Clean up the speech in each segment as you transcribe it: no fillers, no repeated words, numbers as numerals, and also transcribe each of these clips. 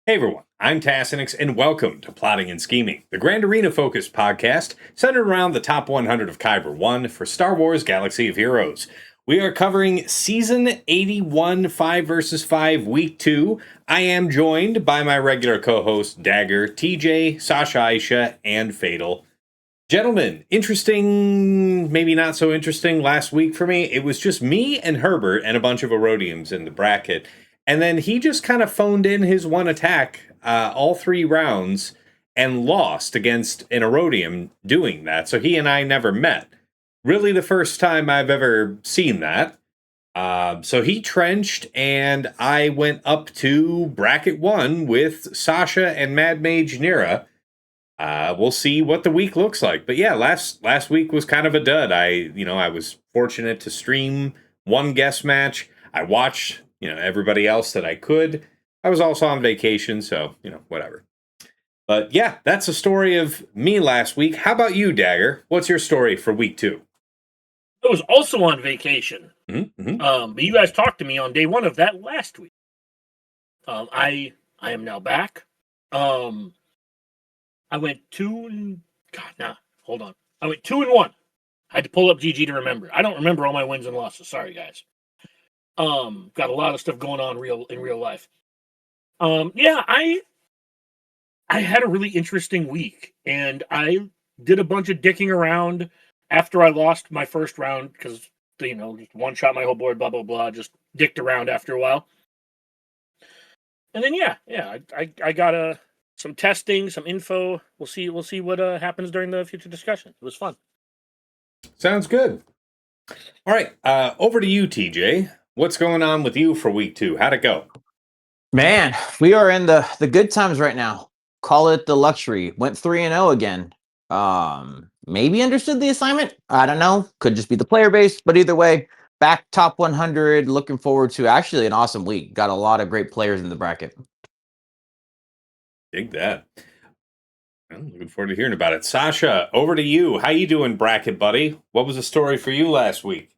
Hey everyone, I'm Tassenix, and welcome to Plotting and Scheming, the Grand Arena focused podcast centered around the top 100 of Kyber 1 for Star Wars Galaxy of Heroes. We are covering Season 81 5 vs. 5 Week 2. I am joined by my regular co-hosts Dagger, TJ, Sasha Aisha, and Fatal. Gentlemen, interesting, maybe not so interesting last week for me. It was just me and Herbert and a bunch of Erodiums in the bracket. And then he just kind of phoned in his one attack all 3 rounds and lost against an Erodium doing that. So he and I never met. Really the first time I've ever seen that. So he trenched and I went up to bracket 1 with Sasha and Mad Mage Nira. We'll see what the week looks like. But yeah, last week was kind of a dud. I was fortunate to stream one guest match. I watched, everybody else that I could. I was also on vacation, so, whatever. But yeah, that's the story of me last week. How about you, Dagger? What's your story for week 2? I was also on vacation. Mm-hmm. But you guys talked to me on day 1 of that last week. I am now back. I went 2-1. I went 2-1. I had to pull up GG to remember. I don't remember all my wins and losses. Sorry, guys. Got a lot of stuff going on in real life. I had a really interesting week, and I did a bunch of dicking around after I lost my first round because just one shot my whole board, blah blah blah. Just dicked around after a while, and then I got some testing, some info. We'll see what happens during the future discussion. It was fun. Sounds good. All right, over to you, TJ. What's going on with you for week 2? How'd it go? Man, we are in the good times right now. Call it the luxury. Went 3-0 again. Maybe understood the assignment. I don't know. Could just be the player base, but either way, back top 100. Looking forward to actually an awesome week. Got a lot of great players in the bracket. Dig that. I'm looking forward to hearing about it. Sasha, over to you. How you doing, bracket buddy? What was the story for you last week?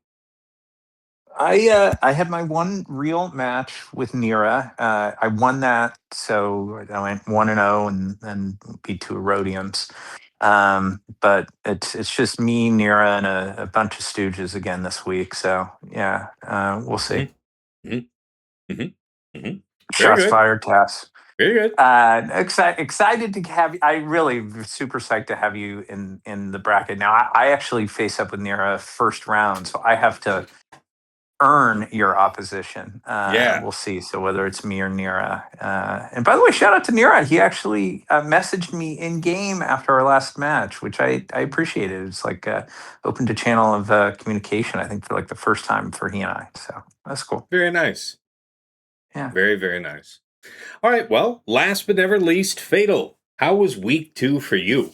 I had my one real match with Nira. I won that, so I went 1-0 and then beat 2 Erodiums. But it's just me, Nira, and a bunch of Stooges again this week. So yeah, we'll see. Shots good. fired, Tass. Very good. Excited to have. I really super psyched to have you in the bracket. Now I actually face up with Nira first round, so I have to earn your opposition. We'll see. So whether it's me or Nira. And by the way, shout out to Nira. He actually messaged me in game after our last match, which I appreciated. It's like opened a channel of communication, I think, for like the first time for he and I. So that's cool. Very nice. Yeah. Very, very nice. All right. Well, last but never least, Fatal. How was week 2 for you?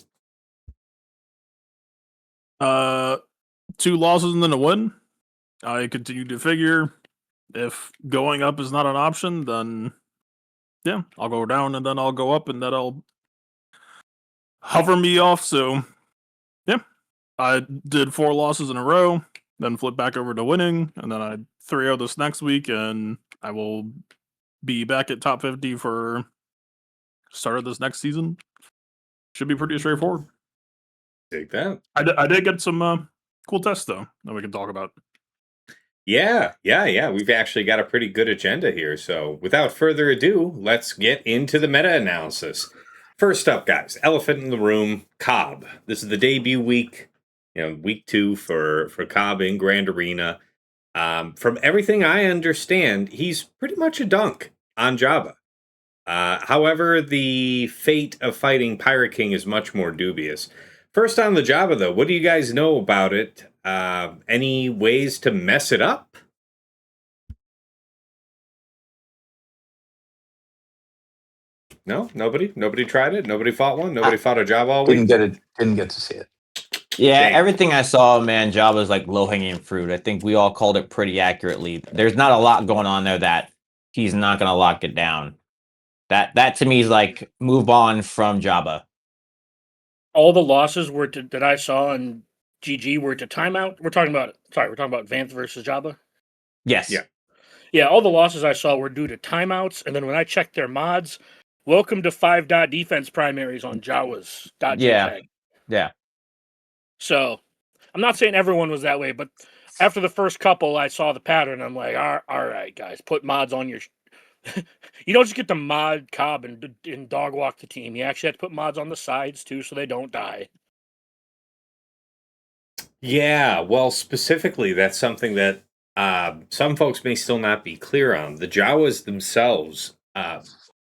2 losses and then a win. I continue to figure if going up is not an option, then yeah, I'll go down and then I'll go up and that'll hover me off. So yeah, I did 4 losses in a row, then flip back over to winning, and then I 3-0 this next week, and I will be back at top 50 for start of this next season. Should be pretty straightforward. Take that. I did get some cool tests though that we can talk about. Yeah. We've actually got a pretty good agenda here. So without further ado, let's get into the meta-analysis. First up, guys, elephant in the room, Cobb. This is the debut week, week 2 for Cobb in Grand Arena. From everything I understand, he's pretty much a dunk on Jabba. However, the fate of fighting Pirate King is much more dubious. First on the Jabba, though, what do you guys know about it? Any ways to mess it up? No? Nobody tried it? Nobody fought one? Nobody fought a Jabba all week? Didn't get to see it. Yeah, everything I saw, man, Jabba's like low-hanging fruit. I think we all called it pretty accurately. There's not a lot going on there that he's not going to lock it down. That to me is like move on from Jabba. All the losses that I saw in GG were to timeout. We're talking about Vanth versus Jabba. Yes. Yeah. All the losses I saw were due to timeouts, and then when I checked their mods, Welcome to 5 dot defense primaries on Jawas. Yeah. Yeah. So I'm not saying everyone was that way, but after the first couple, I saw the pattern. I'm like, all right, guys, put mods on your. You don't just get to mod Cobb and dog walk the team. You actually have to put mods on the sides too, so they don't die. Yeah, well, specifically, that's something that some folks may still not be clear on. The Jawas themselves,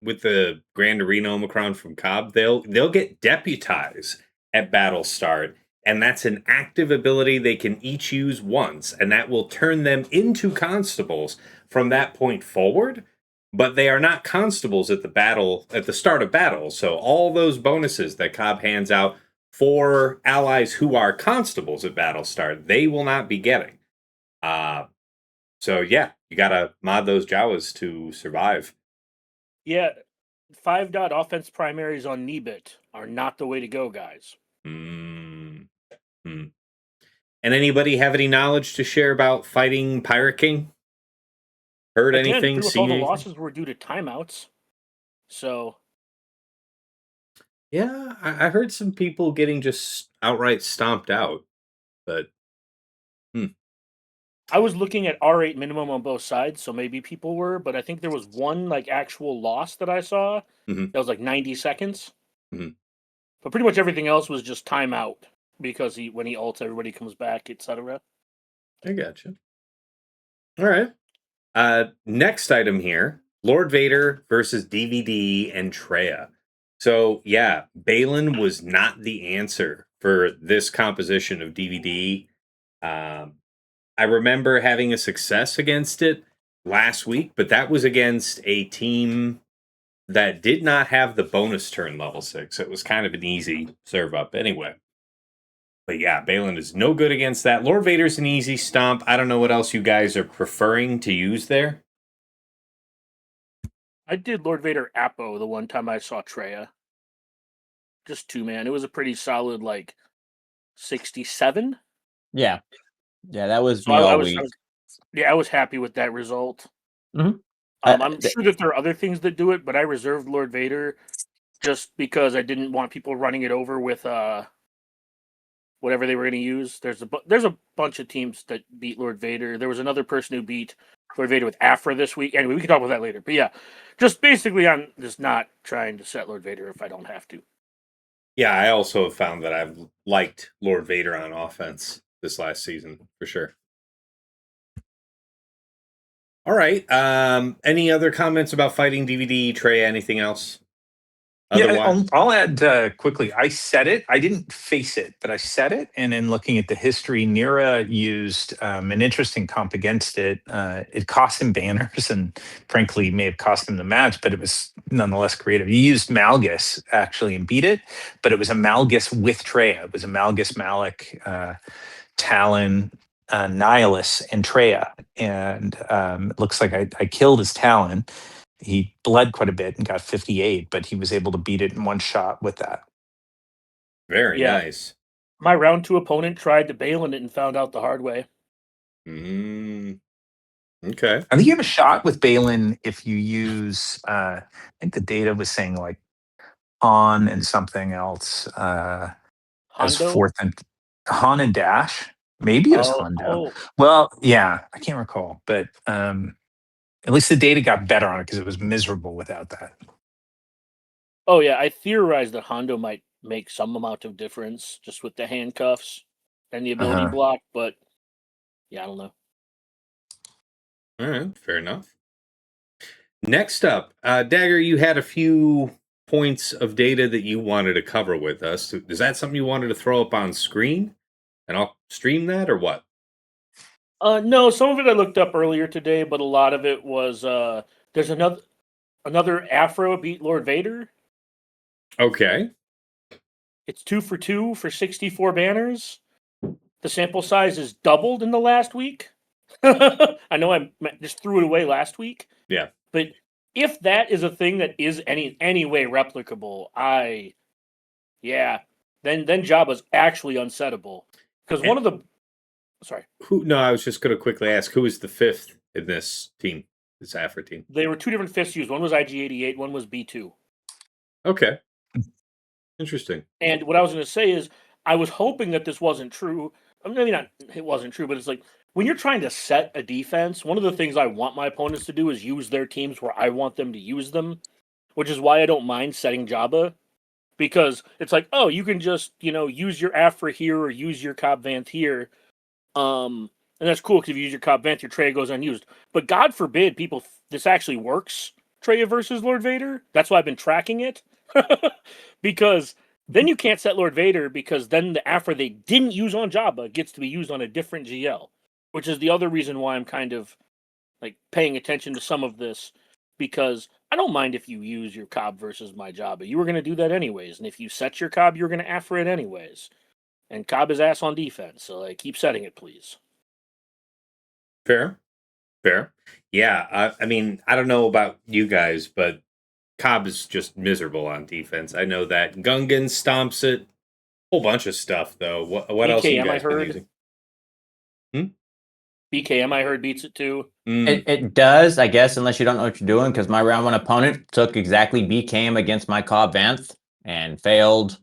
with the Grand Arena Omicron from Cobb, they'll get deputized at battle start, and that's an active ability they can each use once, and that will turn them into constables from that point forward. But they are not constables at the start of battle. So all those bonuses that Cobb hands out for allies who are constables at battle start, they will not be getting. So yeah, you gotta mod those Jawas to survive. Yeah, 5 dot offense primaries on Nebit are not the way to go, guys. Mm. Hmm. And anybody have any knowledge to share about fighting Pirate King? Heard Again, anything? pretty much all Seen the anything? losses were due to timeouts. So Yeah, I heard some people getting just outright stomped out, but I was looking at R8 minimum on both sides, so maybe people were, but I think there was one like actual loss that I saw Mhm. that was like 90 seconds. Mhm. But pretty much everything else was just timeout because when he ults, everybody comes back, etc. I gotcha. All right. Next item here: Lord Vader versus DVD and Treya. So yeah, Balin was not the answer for this composition of DVD. Um, I remember having a success against it last week, but that was against a team that did not have the bonus turn level 6. It was kind of an easy serve up anyway. But yeah, Balin is no good against that. Lord Vader's an easy stomp. I don't know what else you guys are preferring to use there. I did Lord Vader Apo the one time I saw Treya. Just 2-man. It was a pretty solid like 67. Yeah. Yeah, that was So me I all was, week. yeah, I was happy with that result. Mhm. I'm sure that there are other things that do it, but I reserved Lord Vader just because I didn't want people running it over with whatever they were going to use. There's a bunch of teams that beat Lord Vader. There was another person who beat Lord Vader with Afra this week. Anyway, we can talk about that later. But yeah, just basically, I'm just not trying to set Lord Vader if I don't have to. Yeah, I also have found that I've liked Lord Vader on offense this last season for sure. All right. Any other comments about fighting DVD, Trey? Anything else? Yeah, Otherwise, I'll add quickly. I said it. I didn't face it, but I said it. And in looking at the history, Nira used an interesting comp against it. It cost him banners and frankly may have cost him the match, but it was nonetheless creative. He used Malgus actually and beat it, but it was a Malgus with Treya. It was a Malgus Malik, Talon, Nihilus, and Treya. And it looks like I killed his Talon. He bled quite a bit and got 58, but he was able to beat it in one shot with that. very Yeah, nice. my round 2 opponent tried to bail in it and found out the hard way. Okay. I think you have a shot with Balin if you use, I think the data was saying like Han and something else as Hondo. fourth and Han and Dash. Maybe it was Hondo. Oh, Well, yeah, I can't recall, but at least the data got better on it because it was miserable without that. oh yeah. I theorized that Hondo might make some amount of difference just with the handcuffs and the ability Uh-huh. block, but yeah, I don't know. All right. Fair enough. Next up, Dagger, you had a few points of data that you wanted to cover with us. Is that something you wanted to throw up on screen? And I'll stream that or what? No, some of it I looked up earlier today, but a lot of it was there's another Afro beat Lord Vader. Okay. It's 2 for 2 for 64 banners. The sample size is doubled in the last week. I know I just threw it away last week, Yeah. but if that is a thing that is any way replicable, then Jabba's actually unsettable. Because one of the sorry, No, I was just going to quickly ask who is the fifth in this team, this Afro team? they were 2 different fists used. One was IG88, one was B2. Okay. Interesting. And what I was going to say is, I was hoping that this wasn't true. Maybe not, it wasn't true, but it's like when you're trying to set a defense, one of the things I want my opponents to do is use their teams where I want them to use them, which is why I don't mind setting Jabba, because it's like, oh, you can just, use your Afra here or use your Cobb Vanth here. And that's cool because if you use your Cobb Vanth, your Traya goes unused. But God forbid this actually works, Traya versus Lord Vader. That's why I've been tracking it. Because then you can't set Lord Vader, because then the Afra they didn't use on Jabba gets to be used on a different GL, which is the other reason why I'm kind of like paying attention to some of this, because I don't mind if you use your Cobb versus my Jabba. You were going to do that anyways, and if you set your Cobb, you're going to Afra it anyways. And Cobb is ass on defense, so like keep setting it, please. Fair. Yeah, I mean, I don't know about you guys, but Cobb is just miserable on defense. I know that. Gungan stomps it. Whole bunch of stuff, though. What else have you BKM, I guys been heard. using? BKM, I heard, beats it too. It does, I guess, unless you don't know what you're doing, because my round one opponent took exactly BKM against my Cobb Vanth and failed.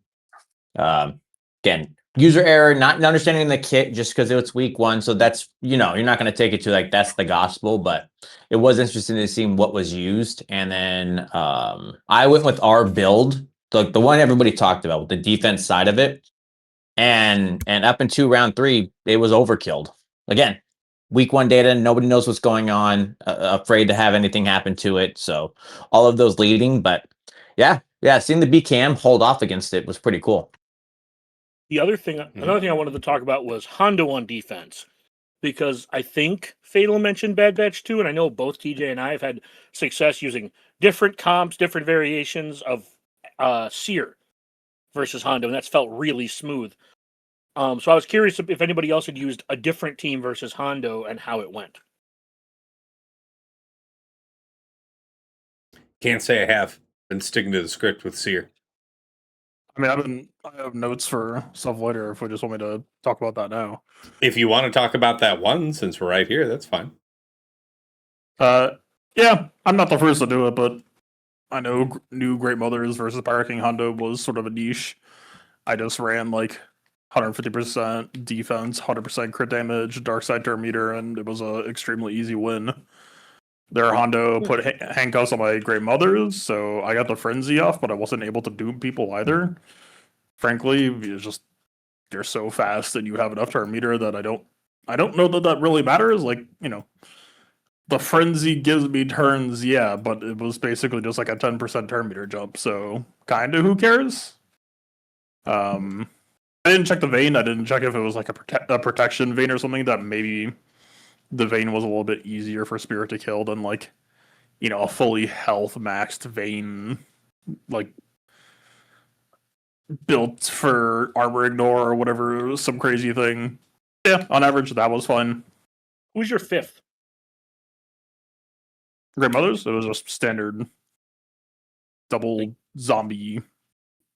Again, user error, not understanding the kit just because it's week one. So that's, you're not going to take it to like that's the gospel, but it was interesting to see what was used. And then I went with our build, the one everybody talked about with the defense side of it. And up into round 3, it was overkilled. Again, week one data, nobody knows what's going on, afraid to have anything happen to it. So all of those leading, but yeah, seeing the BKM hold off against it was pretty cool. The other thing, another thing I wanted to talk about was Hondo on defense, because I think Fatal mentioned Bad Batch 2, and I know both TJ and I have had success using different comps, different variations of Seer versus Hondo, and that's felt really smooth. So I was curious if anybody else had used a different team versus Hondo and how it went. Can't say I have. Been sticking to the script with Seer. I mean, I have notes for stuff later if we just want me to talk about that now. If you want to talk about that one, since we're right here, that's fine. Yeah, I'm not the first to do it, but I know new Great Mothers versus Pirate King Hondo was sort of a niche. I just ran like 150% defense, 100% crit damage, dark side turn meter, and it was an extremely easy win. Their Hondo put handcuffs on my Great Mothers, so I got the frenzy off, but I wasn't able to doom people either. Frankly, it's just you're so fast and you have enough turn meter that I don't know that really matters. Like, the frenzy gives me turns, yeah, but it was basically just like a 10% turn meter jump, so kinda who cares? I didn't check the vein. I didn't check if it was like a protection vein or something, that maybe the vein was a little bit easier for Spirit to kill than like, a fully health maxed vein, like built for armor ignore or whatever, some crazy thing. Yeah, on average, that was fun. Who's your fifth? Great Mothers, it was just standard double zombie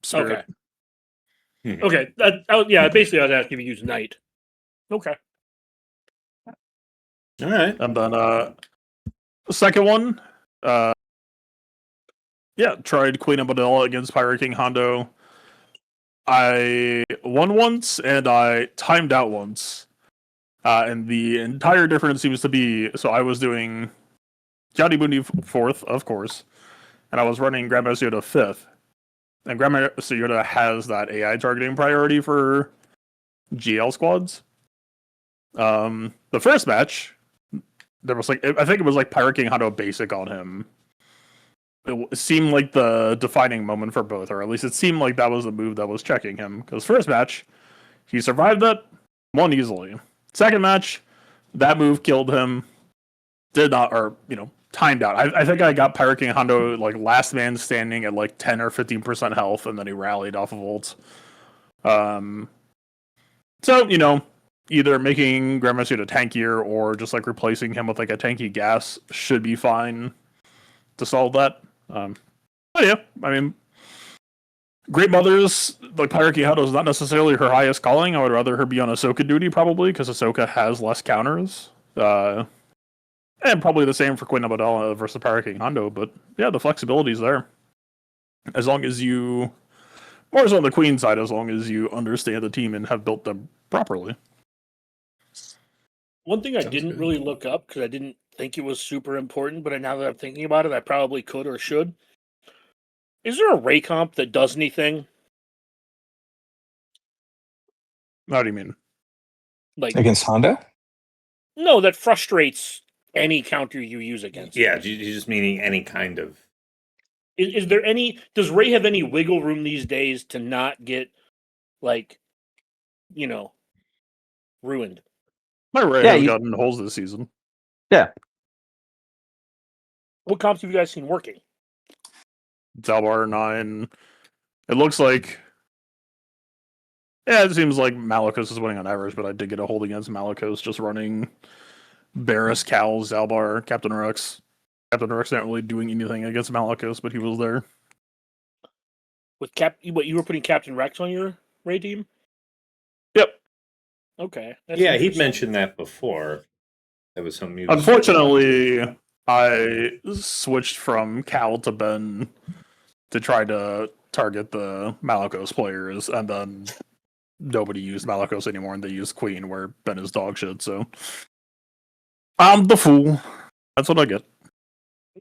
Spirit. Okay. Basically, I was asking if you use Knight. Okay. All right. And then the second one, tried Queen Amidala against Pirate King Hondo. I won once and I timed out once. And the entire difference seems to be, so I was doing Johnny Booney 4th, of course, and I was running Grandmaster Yoda 5th. And Grandmaster Yoda has that AI targeting priority for GL squads. The first match, there was I think it was like Pirate King Hondo basic on him. It seemed like the defining moment for both, or at least it seemed like that was the move that was checking him. Because first match, he survived that, won easily. Second match, that move killed him. Timed out. I think I got Pirate King Hondo like last man standing at like 10 or 15% health, and then he rallied off of ults. So, either making Grandmaster Yoda tankier or just like replacing him with like a tanky gas should be fine to solve that. But yeah, I mean, Great Mothers, like Pirate King Hondo is not necessarily her highest calling. I would rather her be on Ahsoka duty probably, because Ahsoka has less counters. And probably the same for Queen Amidala versus Pirate King Hondo, but yeah, the flexibility's there. As long as you, more so on the Queen side, as long as you understand the team and have built them properly. One thing I Sounds didn't good. really look up because I didn't think it was super important, but now that I'm thinking about it, I probably could or should. Is there a Ray comp that does anything? How do you mean? Like, Against Honda? no, that frustrates any counter you use against. Yeah, you just meaning any kind of. Is there any? Does Ray have any wiggle room these days to not get, like, you know, ruined? My Ray Yeah, has you- gotten holes this season. Yeah. What comps have you guys seen working? Zalbar 9. It looks like. Yeah, it seems like Malikos is winning on average, but I did get a hold against Malikos just running Barris, Cal, Zalbar, Captain Rex. Captain Rex not really doing anything against Malikos, but he was there. With what you were putting Captain Rex on your Ray team? Yep. Okay. That's Yeah, he'd interesting. mentioned that before. That was something he was. Unfortunately, I switched from Cal to Ben to try to target the Malikos players, and then nobody used Malikos anymore, and they used Queen, where Ben is dog shit, so I'm the fool. That's what I get.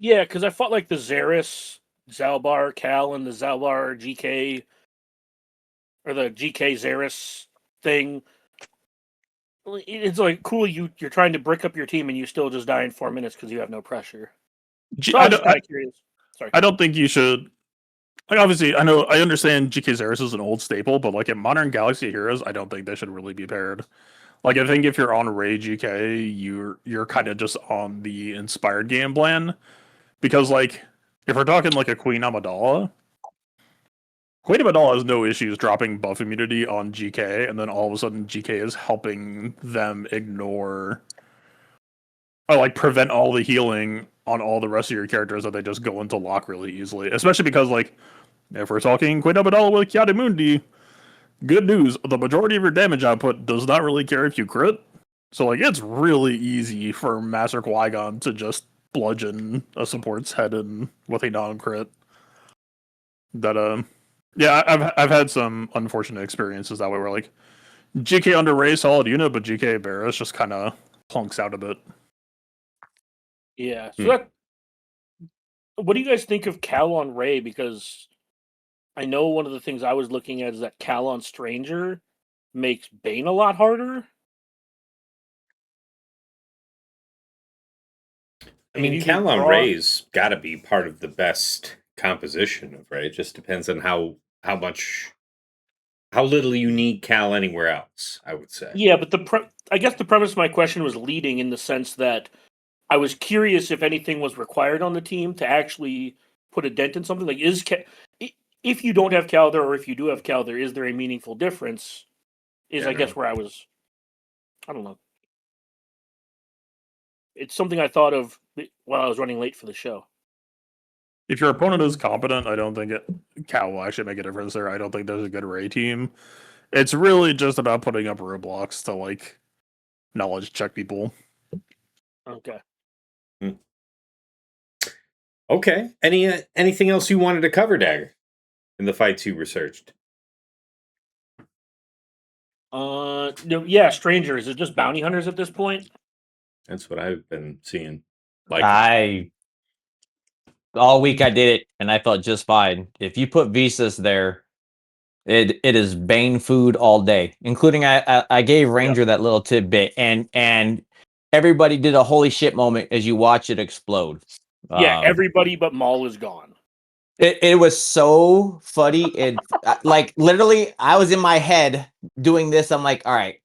Yeah, because I fought like the Xeris, Zalbar, Cal, and the Zalbar GK, or the GK Xeris thing. It's like cool. You're trying to brick up your team, and you still just die in 4 minutes because you have no pressure. So I was just kind of curious. Sorry. I don't think you should. Like, obviously, I understand GK Xeris is an old staple, but like in modern Galaxy Heroes, I don't think they should really be paired. Like, I think if you're on Ray GK, you're kind of just on the inspired game plan, because like if we're talking like a Queen Amidala has no issues dropping buff immunity on GK, and then all of a sudden GK is helping them ignore or like prevent all the healing on all the rest of your characters that they just go into lock really easily. Especially because like if we're talking Queen Amidala with Kiadimundi, good news, the majority of your damage output does not really care if you crit. So like it's really easy for Master Qui-Gon to just bludgeon a support's head in with a non-crit. That yeah, I've had some unfortunate experiences that way where like GK under Ray solid unit, but GK Barris just kind of plunks out a bit. Yeah. So that. What do you guys think of Cal on Ray? Because I know one of the things I was looking at is that Cal on Stranger makes Bane a lot harder. I mean, you can Cal on draw- Ray's got to be part of the best composition of Ray. It just depends on how little you need Cal anywhere else, I would say. Yeah, but I guess the premise of my question was leading in the sense that I was curious if anything was required on the team to actually put a dent in something. Like, if you don't have Cal there, or if you do have Cal there, is there a meaningful difference? Yeah, I guess where I don't know. It's something I thought of while I was running late for the show. If your opponent is competent, I don't think Cal will actually make a difference there. I don't think there's a good Ray team. It's really just about putting up roadblocks to like knowledge check people. Okay. Okay. Anything else you wanted to cover, Dagger, in the fights you researched? No, yeah, Stranger. Is it just bounty hunters at this point? That's what I've been seeing. All week I did it and I felt just fine. If you put Visas there, it is Bane food all day, including I gave Ranger that little tidbit, and everybody did a holy shit moment as you watch it explode. Yeah, everybody but Maul is gone. It was so funny. Like literally, I was in my head doing this. I'm like, all right,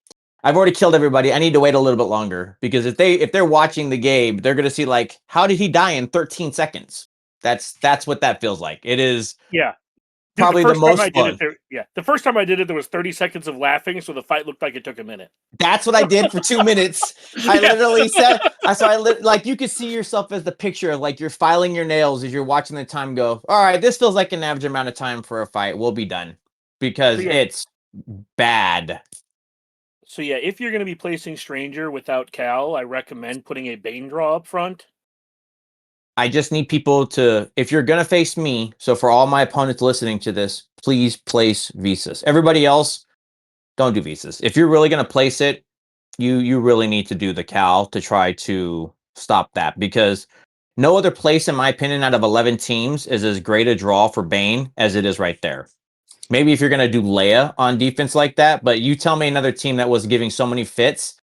I've already killed everybody. I need to wait a little bit longer, because if they're watching the game, they're gonna see like, how did he die in 13 seconds? That's what that feels like. It is. Yeah. Dude, Probably the most fun. The first time I did it, there was 30 seconds of laughing, so the fight looked like it took a minute. That's what I did for 2 minutes. I literally said, like you could see yourself as the picture of like you're filing your nails as you're watching the time go. All right, this feels like an average amount of time for a fight. We'll be done, because it's bad. So yeah, if you're going to be placing Stranger without Cal, I recommend putting a Bane draw up front. I just need people to, if you're going to face me, so for all my opponents listening to this, please place Visas. Everybody else, don't do Visas. If you're really going to place it, you really need to do the Cal to try to stop that, because no other place, in my opinion, out of 11 teams is as great a draw for Bane as it is right there. Maybe if you're going to do Leia on defense like that, but you tell me another team that was giving so many fits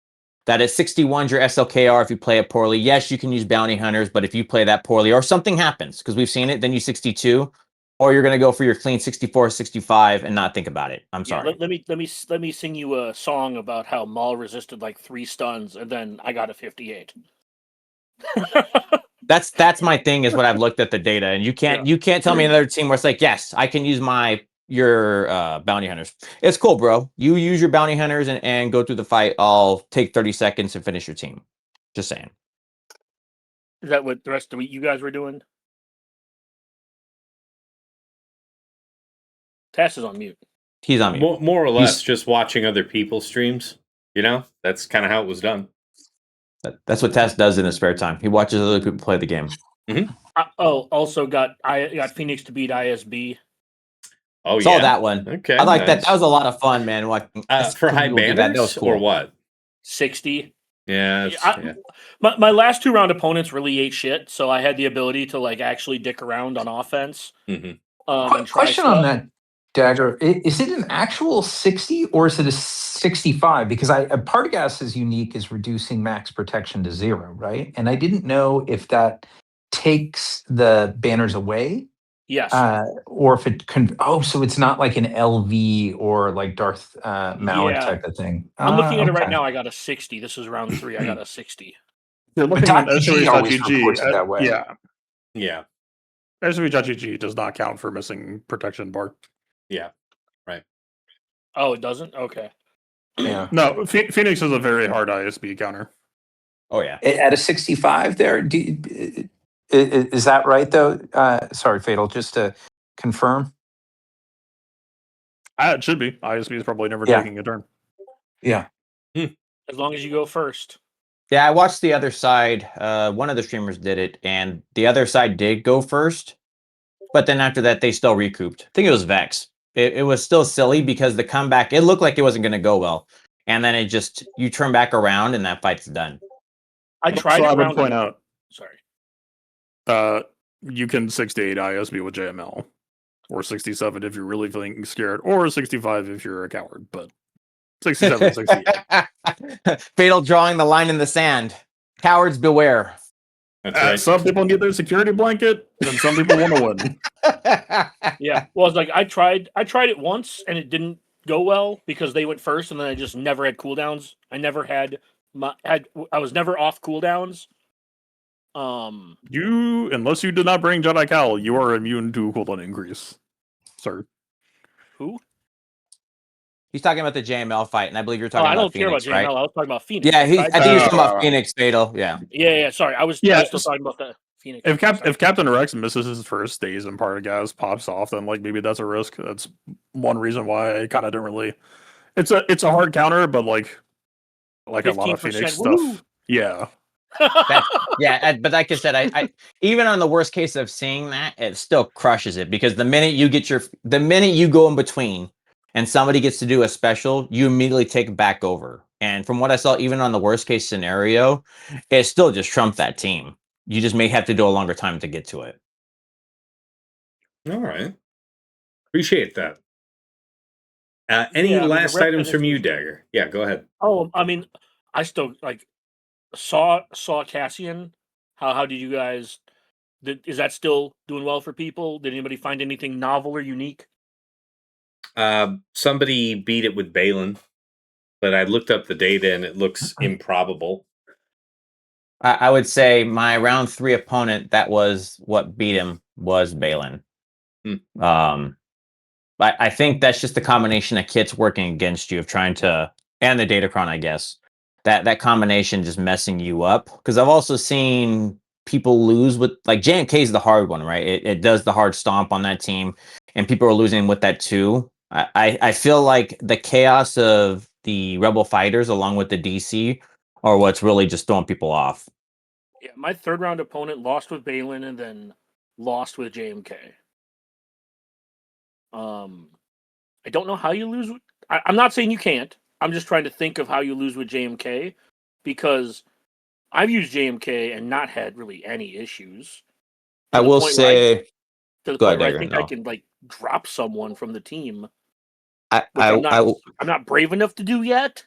that at 61's your SLKR if you play it poorly. Yes, you can use bounty hunters, but if you play that poorly or something happens, because we've seen it, then you 62, or you're going to go for your clean 64, 65 and not think about it. I'm Yeah, sorry. let me sing you a song about how Maul resisted like 3 stuns and then I got a 58. That's my thing, is what I've looked at the data, and you can't tell me another team where it's like, yes, I can use your bounty hunters. It's cool, bro. You use your bounty hunters and go through the fight. I'll take 30 seconds and finish your team. Just saying. Is that what the rest of you guys were doing? Tass is on mute. He's on mute. More or less, just watching other people's streams. You know, that's kind of how it was done. That's what Tess does in his spare time. He watches other people play the game. Mm-hmm. Also got Phoenix to beat ISB. Oh, Saw that one. Okay, I like that. That was a lot of fun, man. Watching for high banners that was cool. or what? 60. Yeah, yeah. My last 2 round opponents really ate shit, so I had the ability to like actually dick around on offense. Mm-hmm. Question on that, Dagger: is it an actual 60 or is it a 65? Because Partagas is unique is reducing max protection to 0, right? And I didn't know if that takes the banners away. Yes. Or if it so it's not like an LV or like Darth Malik type of thing. I'm looking at it right now. I got a 60. This is round 3. I got a 60. You're looking at SOH.GG reports it that way. Yeah. SOH.GG does not count for missing protection bar. Yeah. Right. Oh, it doesn't? Okay. Yeah. No, Phoenix is a very hard ISB counter. Oh, yeah. At a 65 there, is that right, though? Sorry, Fatal, just to confirm. It should be. ISB is probably never taking a turn. Yeah. As long as you go first. Yeah, I watched the other side. One of the streamers did it, and the other side did go first. But then after that, they still recouped. I think it was Vex. It was still silly because the comeback, it looked like it wasn't going to go well. And then it just, you turn back around and that fight's done. I tried I it would point out. Sorry. You can 68 ISB with JML. Or 67 if you're really feeling scared. Or 65 if you're a coward. But 67, 68. Fatal drawing the line in the sand. Cowards beware. That's right. Some people need their security blanket, and some people want to win. Yeah. Well, it's like I tried it once and it didn't go well because they went first and then I just never had cooldowns. I never had I was never off cooldowns. Unless you did not bring Jedi Cal, you are immune to cooldown increase. Sir. Who? He's talking about the JML fight, and I believe you're talking about Phoenix, care about JML. right? I was talking about Phoenix. Yeah, I think you're talking about Phoenix, Fatal. Yeah. Yeah. Sorry, I was still talking about the Phoenix. If Captain Rex misses his first stage and part of gas pops off, then like maybe that's a risk. That's one reason why I kind of don't really. It's a hard counter, but like a lot of Phoenix stuff. Yeah. But like I said, I even on the worst case of seeing that, it still crushes it because the minute you go in between and somebody gets to do a special, you immediately take back over. And from what I saw, even on the worst case scenario, it still just trumped that team. You just may have to do a longer time to get to it. All right. Appreciate that. Any last items from you, Dagger? Yeah, go ahead. Oh, I mean, I still saw Cassian. How did you guys? Is that still doing well for people? Did anybody find anything novel or unique? Somebody beat it with Balin, but I looked up the data and it looks improbable. I would say my round 3 opponent, that was what beat him, was Balin. I think that's just the combination of kits working against you of trying to, and the Datacron, I guess. That combination just messing you up. Because I've also seen people lose with, like, JMK is the hard one, right? It does the hard stomp on that team, and people are losing with that too. I feel like the chaos of the Rebel fighters along with the DC are what's really just throwing people off. Yeah, my third round opponent lost with Balin and then lost with JMK. I don't know how you lose. I'm not saying you can't. I'm just trying to think of how you lose with JMK because I've used JMK and not had really any issues. I will say, To the go point ahead, where I Dagon. think I No. can like drop someone from the team, I, which I, I, I'm not brave enough to do yet.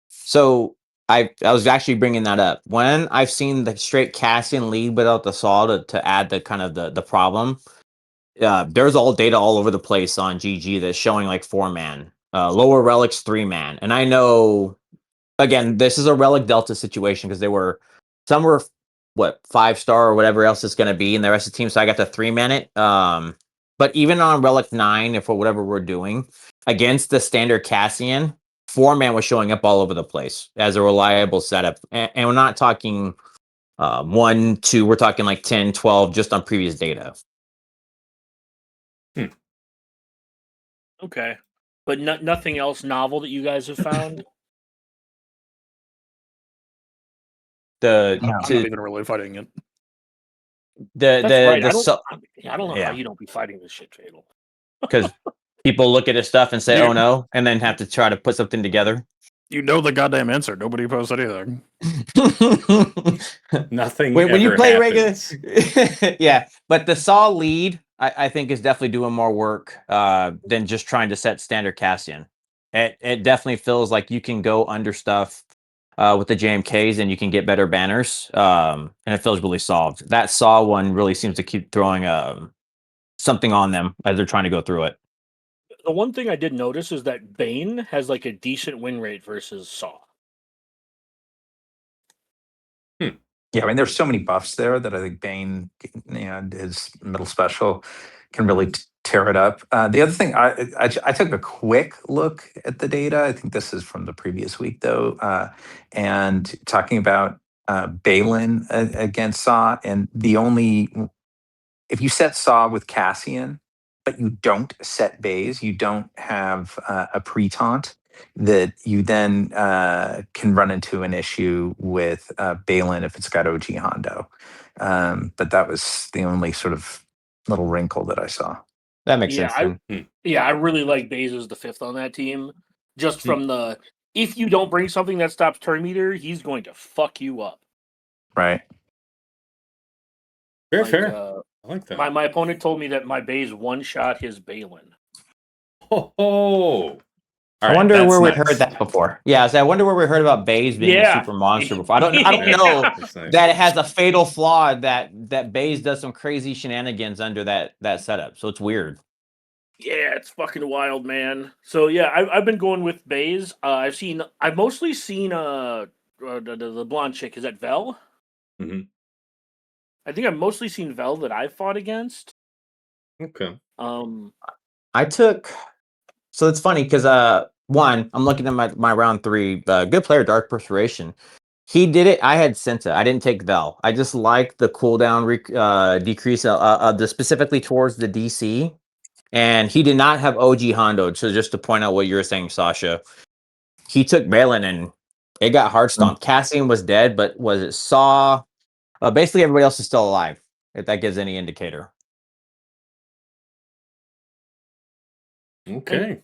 So I was actually bringing that up. When I've seen the straight Cassian lead without the saw to add the kind of the problem, there's all data all over the place on GG that's showing like 4-man, lower relics 3-man. And I know, again, this is a relic delta situation because some were what 5-star or whatever else it's going to be, and the rest of the team. So I got to 3-man it. But even on relic 9, if for whatever we're doing against the standard Cassian, 4-man was showing up all over the place as a reliable setup, and we're not talking 1, 2. We're talking like 10, 12 just on previous data. Okay, but nothing else novel that you guys have found. The I'm to not even really fighting it. the That's the right. the I so don't know how yeah, you don't be fighting this shit, Fatal. because people look at his stuff and say, Dude. "Oh no," and then have to try to put something together. You know the goddamn answer. Nobody posts anything. Nothing when you ever play regular, happens. yeah. But the saw lead, I think, is definitely doing more work than just trying to set standard Cassian. It definitely feels like you can go under stuff with the JMKs and you can get better banners. And it feels really solved. That saw one really seems to keep throwing something on them as they're trying to go through it. The one thing I did notice is that Bane has like a decent win rate versus Saw. Yeah, I mean, there's so many buffs there that I think Bane and his middle special can really tear it up. The other thing, I took a quick look at the data. I think this is from the previous week, though, and talking about Balin against Saw, and if you set Saw with Cassian, but you don't set Baze, you don't have a pre-taunt, that you then can run into an issue with Balin if it's got OG Hondo. But that was the only sort of little wrinkle that I saw. That makes sense. I really like Baze as the 5th on that team. Just from if you don't bring something that stops turn meter, he's going to fuck you up. Right. Very fair. I like that. My opponent told me that my Baze one-shot his Balin. Oh. I wonder where we heard that before. Yeah, I wonder where we heard about Baze being a super monster before. I don't know that it has a fatal flaw that Baze does some crazy shenanigans under that setup. So it's weird. Yeah, it's fucking wild, man. So yeah, I've been going with Baze. I've mostly seen the blonde chick. Is that Vel? Mm-hmm. I think I've mostly seen Vel that I've fought against. Okay. I took. So it's funny because one, I'm looking at my round 3. Good player, Dark Perspiration. He did it. I had Senta. I didn't take Vel. I just like the cooldown decrease specifically towards the DC. And he did not have OG Hondo. So just to point out what you were saying, Sasha, he took Balin and it got hard stomped. Cassian was dead, but was it Saw? Basically, everybody else is still alive. If that gives any indicator. Okay.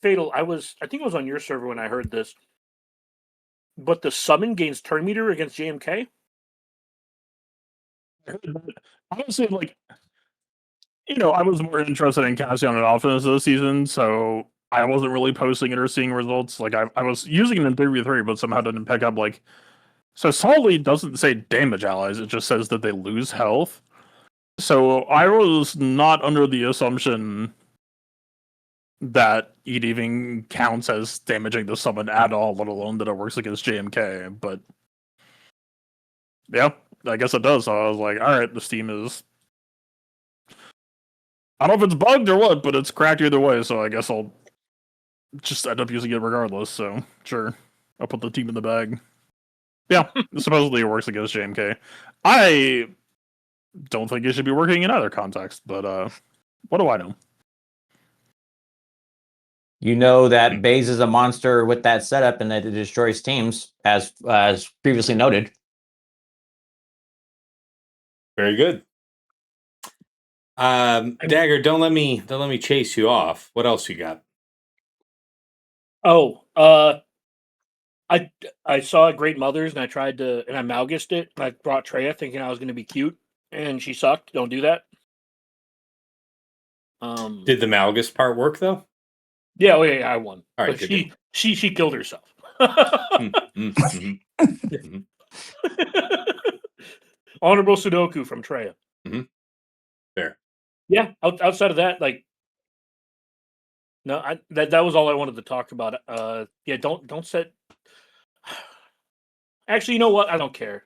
Fatal. I think it was on your server when I heard this. But the summon gains turn meter against JMK. Honestly, like, I was more interested in Cassian and offense this season, so I wasn't really posting it or seeing results. Like, I was using it in 3v3, but somehow didn't pick up, like... So Solly doesn't say damage allies, it just says that they lose health. So I was not under the assumption that it even counts as damaging the summon at all, let alone that it works against JMK, but... Yeah, I guess it does. So I was like, alright, this team is... I don't know if it's bugged or what, but it's cracked either way, so I guess I'll just end up using it regardless, so sure. I'll put the team in the bag. Yeah, supposedly it works against JMK. I don't think it should be working in either context, but what do I know? You know that Baze is a monster with that setup and that it destroys teams, as previously noted. Very good. Dagger, don't let me chase you off. What else you got? Oh, I saw Great Mothers and I Malgused it. And I brought Treya thinking I was going to be cute, and she sucked. Don't do that. Did the Malgus part work though? Yeah, I won. All right, But she killed herself. Honorable Sudoku from Treya. Fair. Yeah, outside of that, like, no, that was all I wanted to talk about. Yeah, don't set. Actually, you know what? I don't care.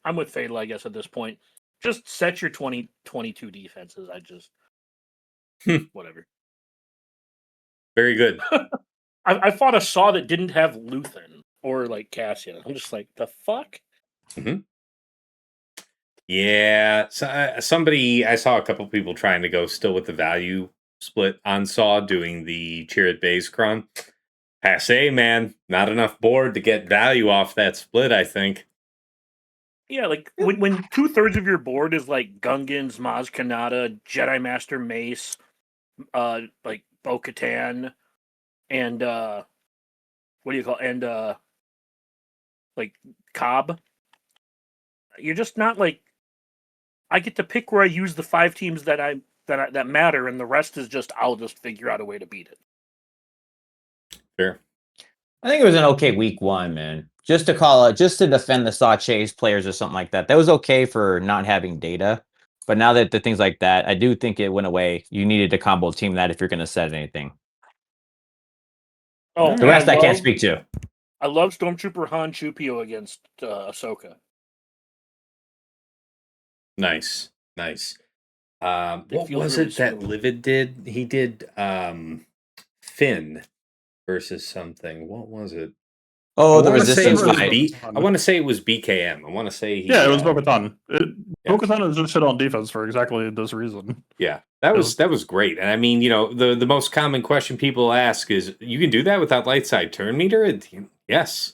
I'm with Fatal, I guess, at this point. Just set your 2022 defenses. Whatever. Very good. I fought a Saw that didn't have Luthen or like Cassian. I'm just like, the fuck? Yeah, so, somebody, I saw a couple people trying to go still with the value split on Saw, doing the Chirrut Baze Cron. Passe, man. Not enough board to get value off that split, I think. Yeah, like when 2/3 of your board is like Gungans, Maz Kanata, Jedi Master Mace, like Bo-Katan, and what do you call like Cobb. You're just not like, I get to pick where I use the 5 teams that matter, and the rest is just I'll just figure out a way to beat it. Fair. I think it was an okay week 1, man. Just to defend the Saw Chase players or something like that. That was okay for not having data. But now that the things like that, I do think it went away. You needed to combo team that if you're going to set anything. Oh, The rest I can't speak to. I love Stormtrooper Han Chupio against Ahsoka. Nice. What was really it that smooth. Livid did? He did Finn versus something. What was it? Oh, the I wanna say it resistance was fight. I want to say it was BKM. I want to say Yeah, it was Bo-Katan. Yeah. Bo-Katan is just shit on defense for exactly this reason. Yeah, that was great. And I mean, the most common question people ask is, you can do that without light side turn meter? Yes.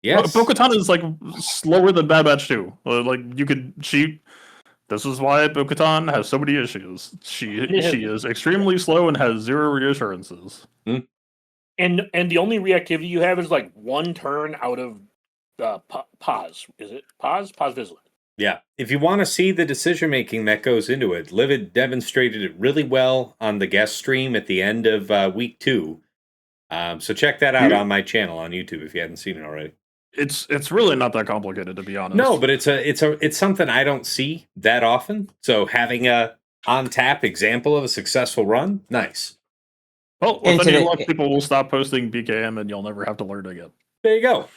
Bo-Katan is like slower than Bad Batch 2. Like you could cheat. This is why Bo-Katan has so many issues. She is extremely slow and has 0 reassurances. And the only reactivity you have is like 1 turn out of pause. Is it pause? Pause Vizsla. Yeah. If you want to see the decision making that goes into it, Livid demonstrated it really well on the guest stream at the end of week 2. So check that out on my channel on YouTube if you hadn't seen it already. It's really not that complicated, to be honest. No, but it's something I don't see that often. So having a on tap example of a successful run, nice. Well, with any luck, people will stop posting BKM, and you'll never have to learn again. There you go.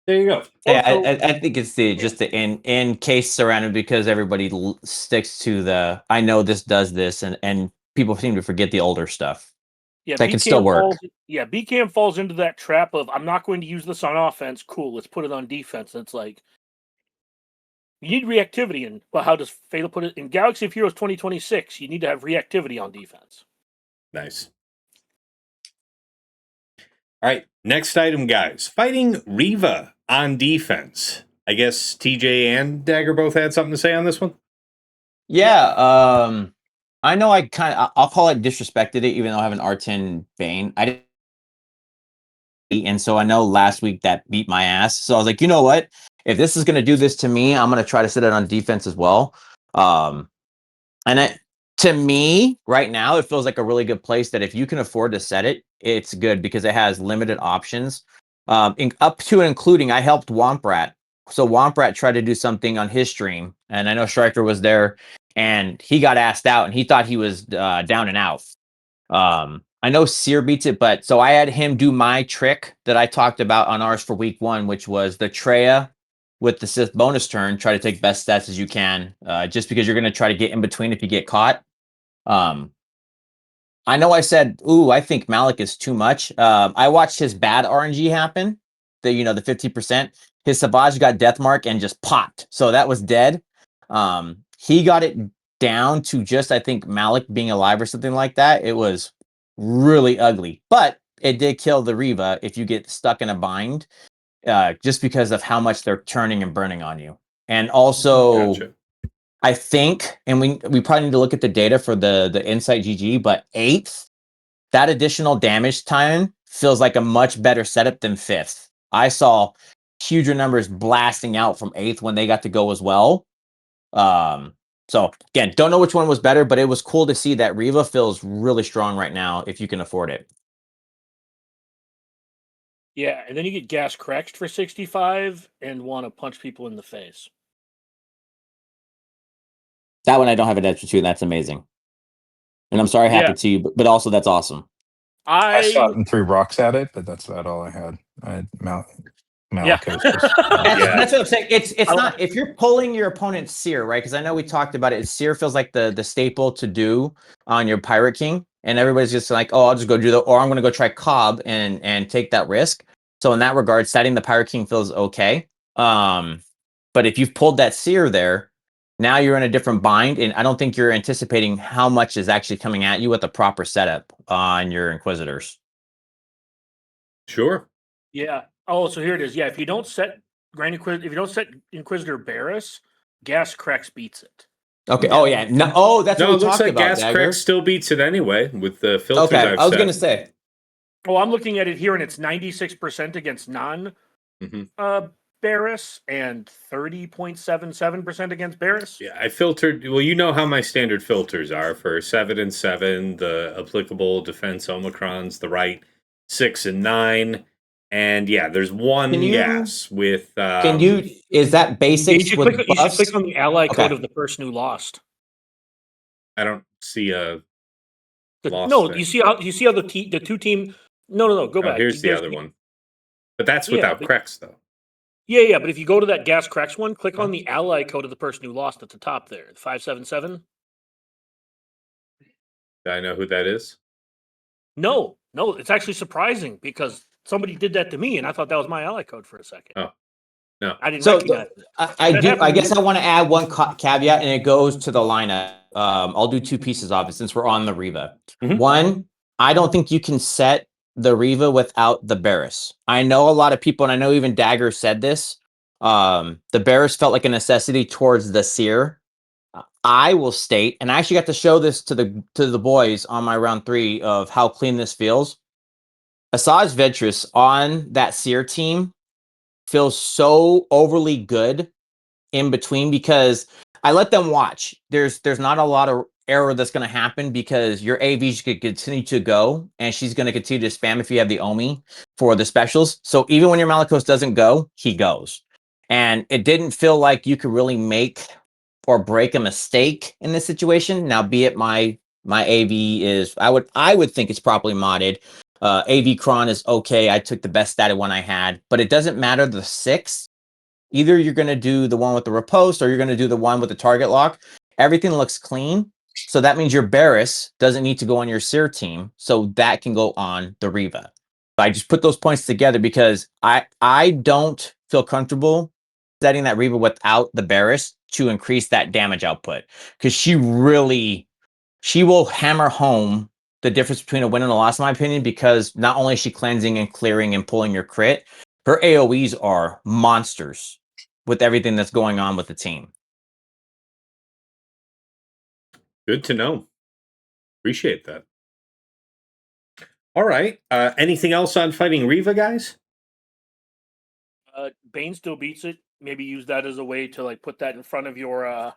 Yeah, I think it's just the in case surrounded, because everybody sticks to the I know this does this, and people seem to forget the older stuff. Yeah, that can still work. BKM falls into that trap of, I'm not going to use this on offense. Cool, let's put it on defense. And it's like, you need reactivity. And well, how does Fatal put it? In Galaxy of Heroes 2026, you need to have reactivity on defense. Nice. All right, next item, guys. Fighting Reva on defense. I guess TJ and Dagger both had something to say on this one? Yeah, I know I'll call it disrespected it, even though I have an R10 Bane. I didn't, and so I know last week that beat my ass. So I was like, you know what? If this is going to do this to me, I'm going to try to set it on defense as well. To me, right now, it feels like a really good place that if you can afford to set it, it's good because it has limited options. Up to and including, I helped Womprat. So Womprat tried to do something on his stream, and I know Striker was there, and he got asked out, and he thought he was down and out. I know Sear beats it, but so I had him do my trick that I talked about on ours for week 1, which was the Treya with the Sith bonus turn. Try to take best stats as you can, just because you're going to try to get in between if you get caught. I know I said, ooh, I think Malik is too much. I watched his bad RNG happen. The 50%. His Savage got death mark and just popped. So that was dead. He got it down to just, I think, Malik being alive or something like that. It was really ugly. But it did kill the Reva if you get stuck in a bind, just because of how much they're turning and burning on you. And also, Gotcha. I think, and we probably need to look at the data for the Insight GG, but 8th, that additional damage time feels like a much better setup than 5th. I saw huger numbers blasting out from 8th when they got to go as well. So again, don't know which one was better, but it was cool to see that Riva feels really strong right now if you can afford it. Yeah, and then you get gas cracked for 65 and want to punch people in the face. That one I don't have an extra to, and that's amazing. And I'm sorry it Yeah. happened to you, but also that's awesome. I saw it I and threw rocks at it, but that's about all I had. I had yeah. Malikos just Yeah. That's what I'm saying. It's I not like- if you're pulling your opponent's seer, right? Because I know we talked about it. Seer feels like the staple to do on your Pirate King, and everybody's just like, oh, I'll just go do that, or I'm going to go try Cobb and take that risk. So in that regard, setting the Pirate King feels okay. But if you've pulled that seer there, now you're in a different bind, and I don't think you're anticipating how much is actually coming at you with the proper setup on your Inquisitors. Sure. Yeah. Oh, so here it is. Yeah, if you don't set if you don't set Inquisitor Barris, gas cracks beats it. Okay. Oh yeah. No. Oh, that's No, what it we looks talked like about. Gas Crack Dagger. still beats it anyway with the filters Okay. I've I was set. gonna say. Oh, I'm looking at it here, and it's 96% against non Mhm. Barris and 30.77% against Barris. Yeah, I filtered. Well, you know how my standard filters are for 7 and 7, the applicable defense Omicrons, the right 6 and 9, and yeah, there's one Can you- gas with. Can you? Is that You basics should, with click, you should buffs? click on the ally code Okay. of the person who lost. I don't see a. Lost No, thing. you see how the two team. No. Go Oh, back. here's the There's- other one, but that's Yeah, without but- Crex though. Yeah. But if you go to that gas cracks one, click on the ally code of the person who lost at the top there. 577. Do I know who that is? No, it's actually surprising because somebody did that to me, and I thought that was my ally code for a second. Oh, no. I didn't So recognize it. I That do. happened I to me. guess I want to add one caveat, and it goes to the lineup. I'll do two pieces of it since we're on the Riva. Mhm. One, I don't think you can set the Riva without the Barris. I know a lot of people, and I know even Dagger said this. The Barris felt like a necessity towards the Seer. I will state, and I actually got to show this to the boys on my round 3 of how clean this feels. Asajj Ventress on that Seer team feels so overly good in between because I let them watch. There's not a lot of error that's going to happen because your AVs could continue to go, and she's going to continue to spam if you have the Omi for the specials. So even when your Malikos doesn't go, he goes. And it didn't feel like you could really make or break a mistake in this situation. Now, be it my AV is I would think it's properly modded. AV Cron is okay. I took the best static one I had, but it doesn't matter the 6. Either you're going to do the one with the riposte or you're going to do the one with the target lock. Everything looks clean. So that means your Barris doesn't need to go on your Seer team. So that can go on the Riva. I just put those points together because I don't feel comfortable setting that Riva without the Barris to increase that damage output. Because she will hammer home the difference between a win and a loss, in my opinion, because not only is she cleansing and clearing and pulling your crit, her AoEs are monsters with everything that's going on with the team. Good to know. Appreciate that. All right. Anything else on fighting Riva, guys? Bane still beats it. Maybe use that as a way to like put that in front of your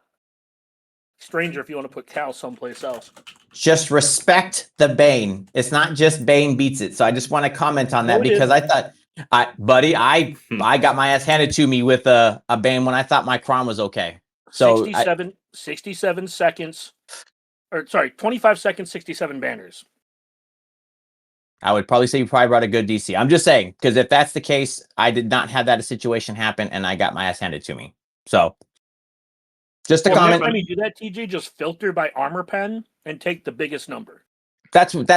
stranger if you want to put Cal someplace else. Just respect the Bane. It's not just Bane beats it. So I just want to comment on that No, it because is. I thought, I got my ass handed to me with a Bane when I thought my Cron was okay. So 67 seconds, or sorry, 25 seconds, 67 banners. I would probably say you probably brought a good DC. I'm just saying, because if that's the case, I did not have that situation happen and I got my ass handed to me. So just a Well, comment. next time you do that, TJ, just filter by armor pen and take the biggest number. That's what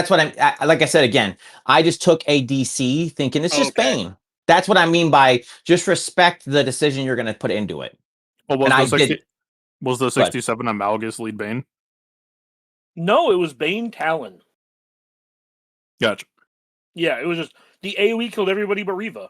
like I said again, I just took a DC thinking it's just Okay. Bane. That's what I mean by just respect the decision you're going to put into it. Well, And I did. was the 67 a Malgus lead Bane? No, it was Bane Talon. Gotcha. Yeah, it was just the AoE killed everybody but Riva.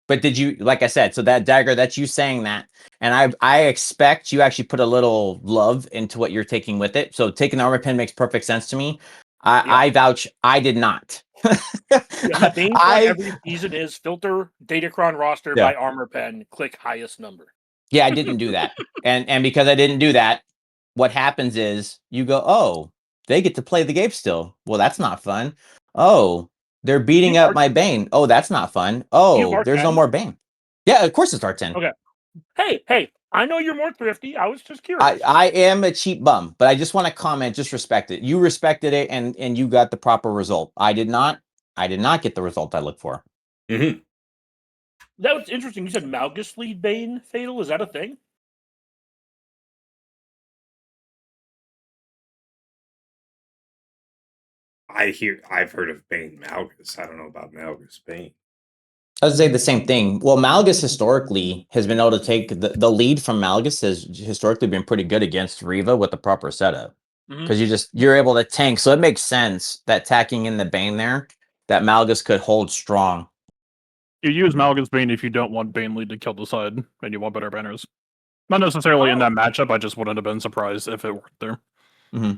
But did you, like I said, so that dagger, that's you saying that, and I expect you actually put a little love into what you're taking with it. So taking the armor pin makes perfect sense to me. I vouch, I did not. Yeah, my main point I every season is filter Datacron roster Yeah. by armor pen, click highest number. Yeah, I didn't do that. And because I didn't do that, what happens is you go, oh, they get to play the game still. Well, that's not fun. Oh, they're beating You up are- my Bane. Oh, that's not fun. You Oh, are there's no 10? more Bane. Yeah, of course it's R10. Okay. Hey, I know you're more thrifty. I was just I, curious. I am a cheap bum, but I just want to comment, just respect it. You respected it and you got the proper result. I did not. I did not get the result I looked for. Mm-hmm. That was interesting. You said Malgus lead Bane fatal. Is that a thing? I've heard of Bane Malgus. I don't know about Malgus Bane. I would say the same thing. Well, Malgus historically has been able to take the lead from Malgus has historically been pretty good against Riva with the proper setup. Because you're able to tank. So it makes sense that tacking in the Bane there, that Malgus could hold strong. You use Malgus Bane if you don't want Bane lead to kill the side and you want better banners. Not necessarily in that matchup, I just wouldn't have been surprised if it worked there. Mm-hmm.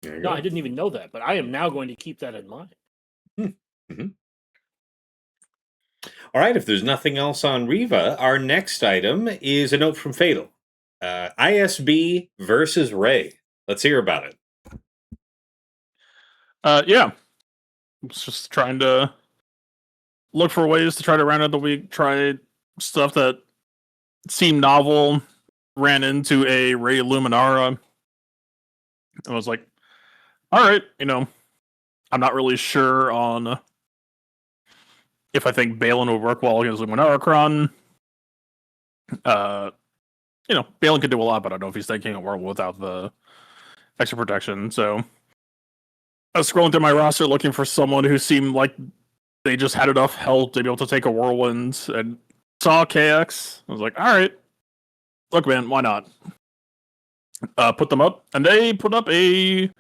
There you No, go. I didn't even know that, but I am now going to keep that in mind. Mm-hmm. All right, if there's nothing else on Riva, our next item is a note from Fatal. ISB versus Ray. Let's hear about it. Yeah. It's just trying to look for ways to try to round out the week, try stuff that seemed novel, ran into a Ray Luminara. I was like, all right, I'm not really sure on if I think Balin would work well against Luminarachron. Balin could do a lot, but I don't know if he's taking a world without the extra protection. So I was scrolling through my roster looking for someone who seemed like they just had enough health to be able to take a whirlwind and saw KX. I was like, all right, look, man, why not? Put them up, and they put up a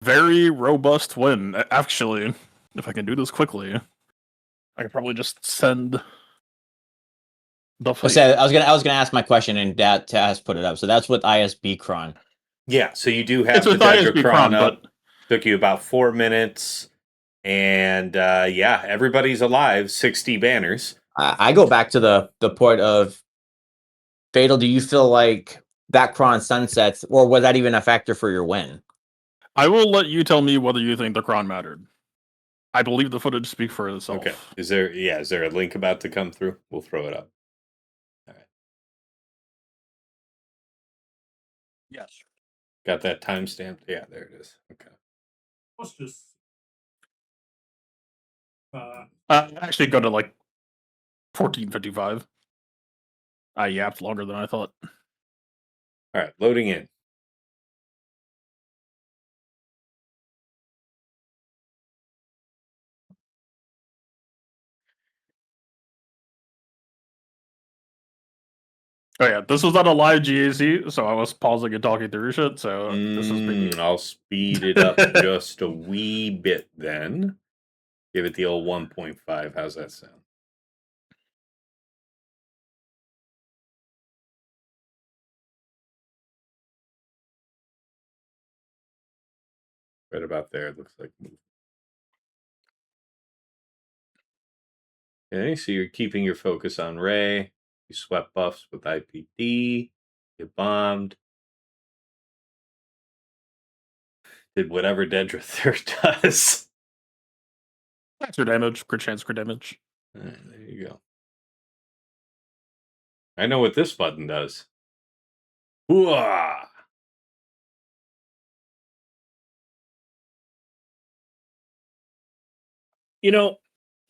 very robust win. Actually, if I can do this quickly, I could probably just send the fight. I was gonna ask my question and that Taz put it up. So that's with ISB Cron. Yeah, so you do have It's the with ISB Dedra Cron, Cron up. but Took you about 4 minutes. And yeah, everybody's alive. 60 banners. I go back to the point of Fatal. Do you feel like that Cron sunsets, or was that even a factor for your win? I will let you tell me whether you think the Cron mattered. I believe the footage speaks for itself. Okay. Is there a link about to come through? We'll throw it up. All right. Yes. Got that timestamped? Yeah, there it is. Okay. Let's just. Actually, go to like 14:55. I yapped longer than I thought. All right, loading in. Oh yeah, this was not a live GAC, so I was pausing and talking through shit. So this is me. I'll speed it up just a wee bit then. Give it the old 1.5. How's that sound? Right about there, it looks like. Okay, so you're keeping your focus on Ray. You swept buffs with IPD. You bombed. Did whatever Dedra Third does. Extra damage, crit chance, crit damage. All right, there you go. I know what this button does. Hooah!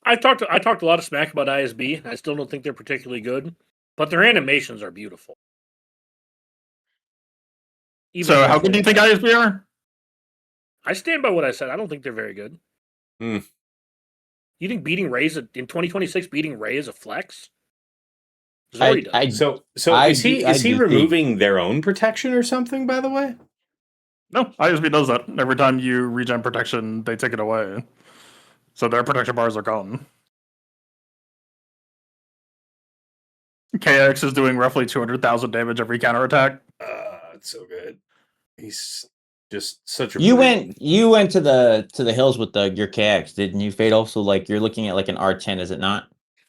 I talked a lot of smack about ISB, and I still don't think they're particularly good, but their animations are beautiful. So how good do you think ISB are? I stand by what I said. I don't think they're very good. Hmm. You think beating Ray in 2026 beating Ray is a flex? Zori does. So is he removing their own protection or something, by the way? No, ISB does that. Every time you regen protection, they take it away. So their protection bars are gone. KX is doing roughly 200,000 damage every counterattack. It's so good. He's just such a You brute. went to the hills with your KX, didn't you, Fatal? So like you're looking at like an R10, is it not?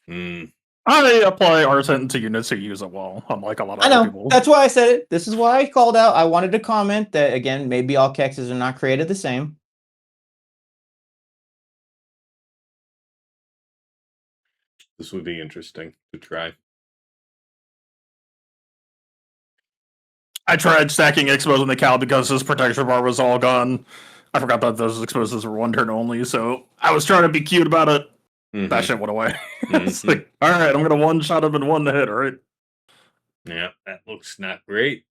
Mm. I apply Arsen to units who use it well, unlike a lot of I other know. people. That's why I said it. This is why I called out. I wanted to comment that again, maybe all KXs are not created the same. This would be interesting to try. I tried stacking Expos in the Cal because his protection bar was all gone. I forgot that those Exposes were one turn only, so I was trying to be cute about it. Mhm. That shit went away. It's Mhm. like, all right, I'm gonna one shot him in one hit, all right? Yeah, that looks not great.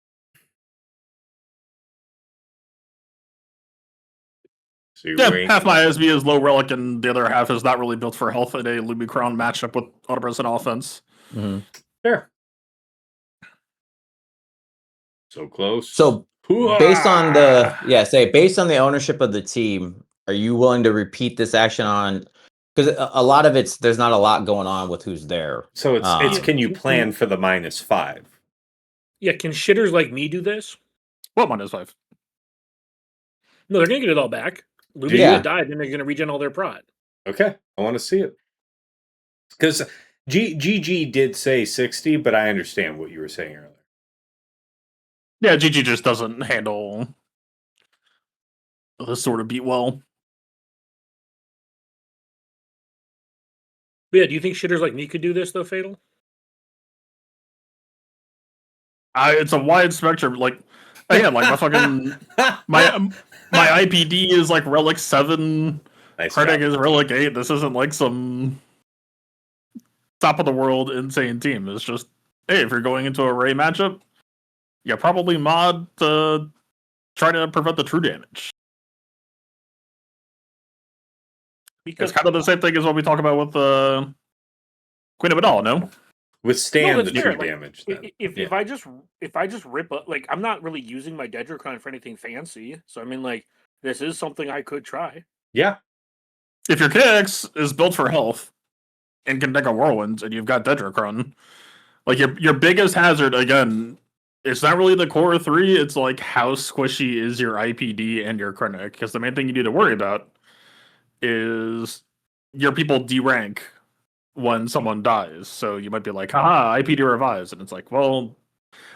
So you're Yeah, rank- half my SB is low relic, and the other half is not really built for health in a Lumicron matchup with 100% offense. Fair. So close. So based on based on the ownership of the team, are you willing to repeat this action on? Because a lot of there's not a lot going on with who's there. So it's can you Yeah. plan for the -5? Yeah, can shitters like me do this? What -5? No, they're gonna get it all back. Lumi's Yeah. gonna die, then they're gonna regen all their prod. Okay, I want to see it. Because GG did say 60, but I understand what you were saying earlier. Yeah, GG just doesn't handle this sort of beat well. But yeah, do you think shitters like me could do this though, Fatal? It's a wide spectrum. Like, again, like my fucking my IPD is like relic 7. Nice Critic job. is relic 8. This isn't like some top of the world insane team. It's just, hey, if you're going into a Ray matchup, you probably mod to try to prevent the true damage. Because It's kind of the same thing as what we talk about with Queen of Badal, no? Withstand that's the fair, true like, damage. Then. if I just rip up, like, I'm not really using my Dedricon for anything fancy, so I mean, like, this is something I could try. Yeah. If your KX is built for health and can deck a Whirlwind, and you've got Dedricron, like your biggest hazard, again, it's not really the core 3, it's like how squishy is your IPD and your Critic, because the main thing you need to worry about is your people derank when someone dies. So you might be like, haha, IPD revives. And it's like, well,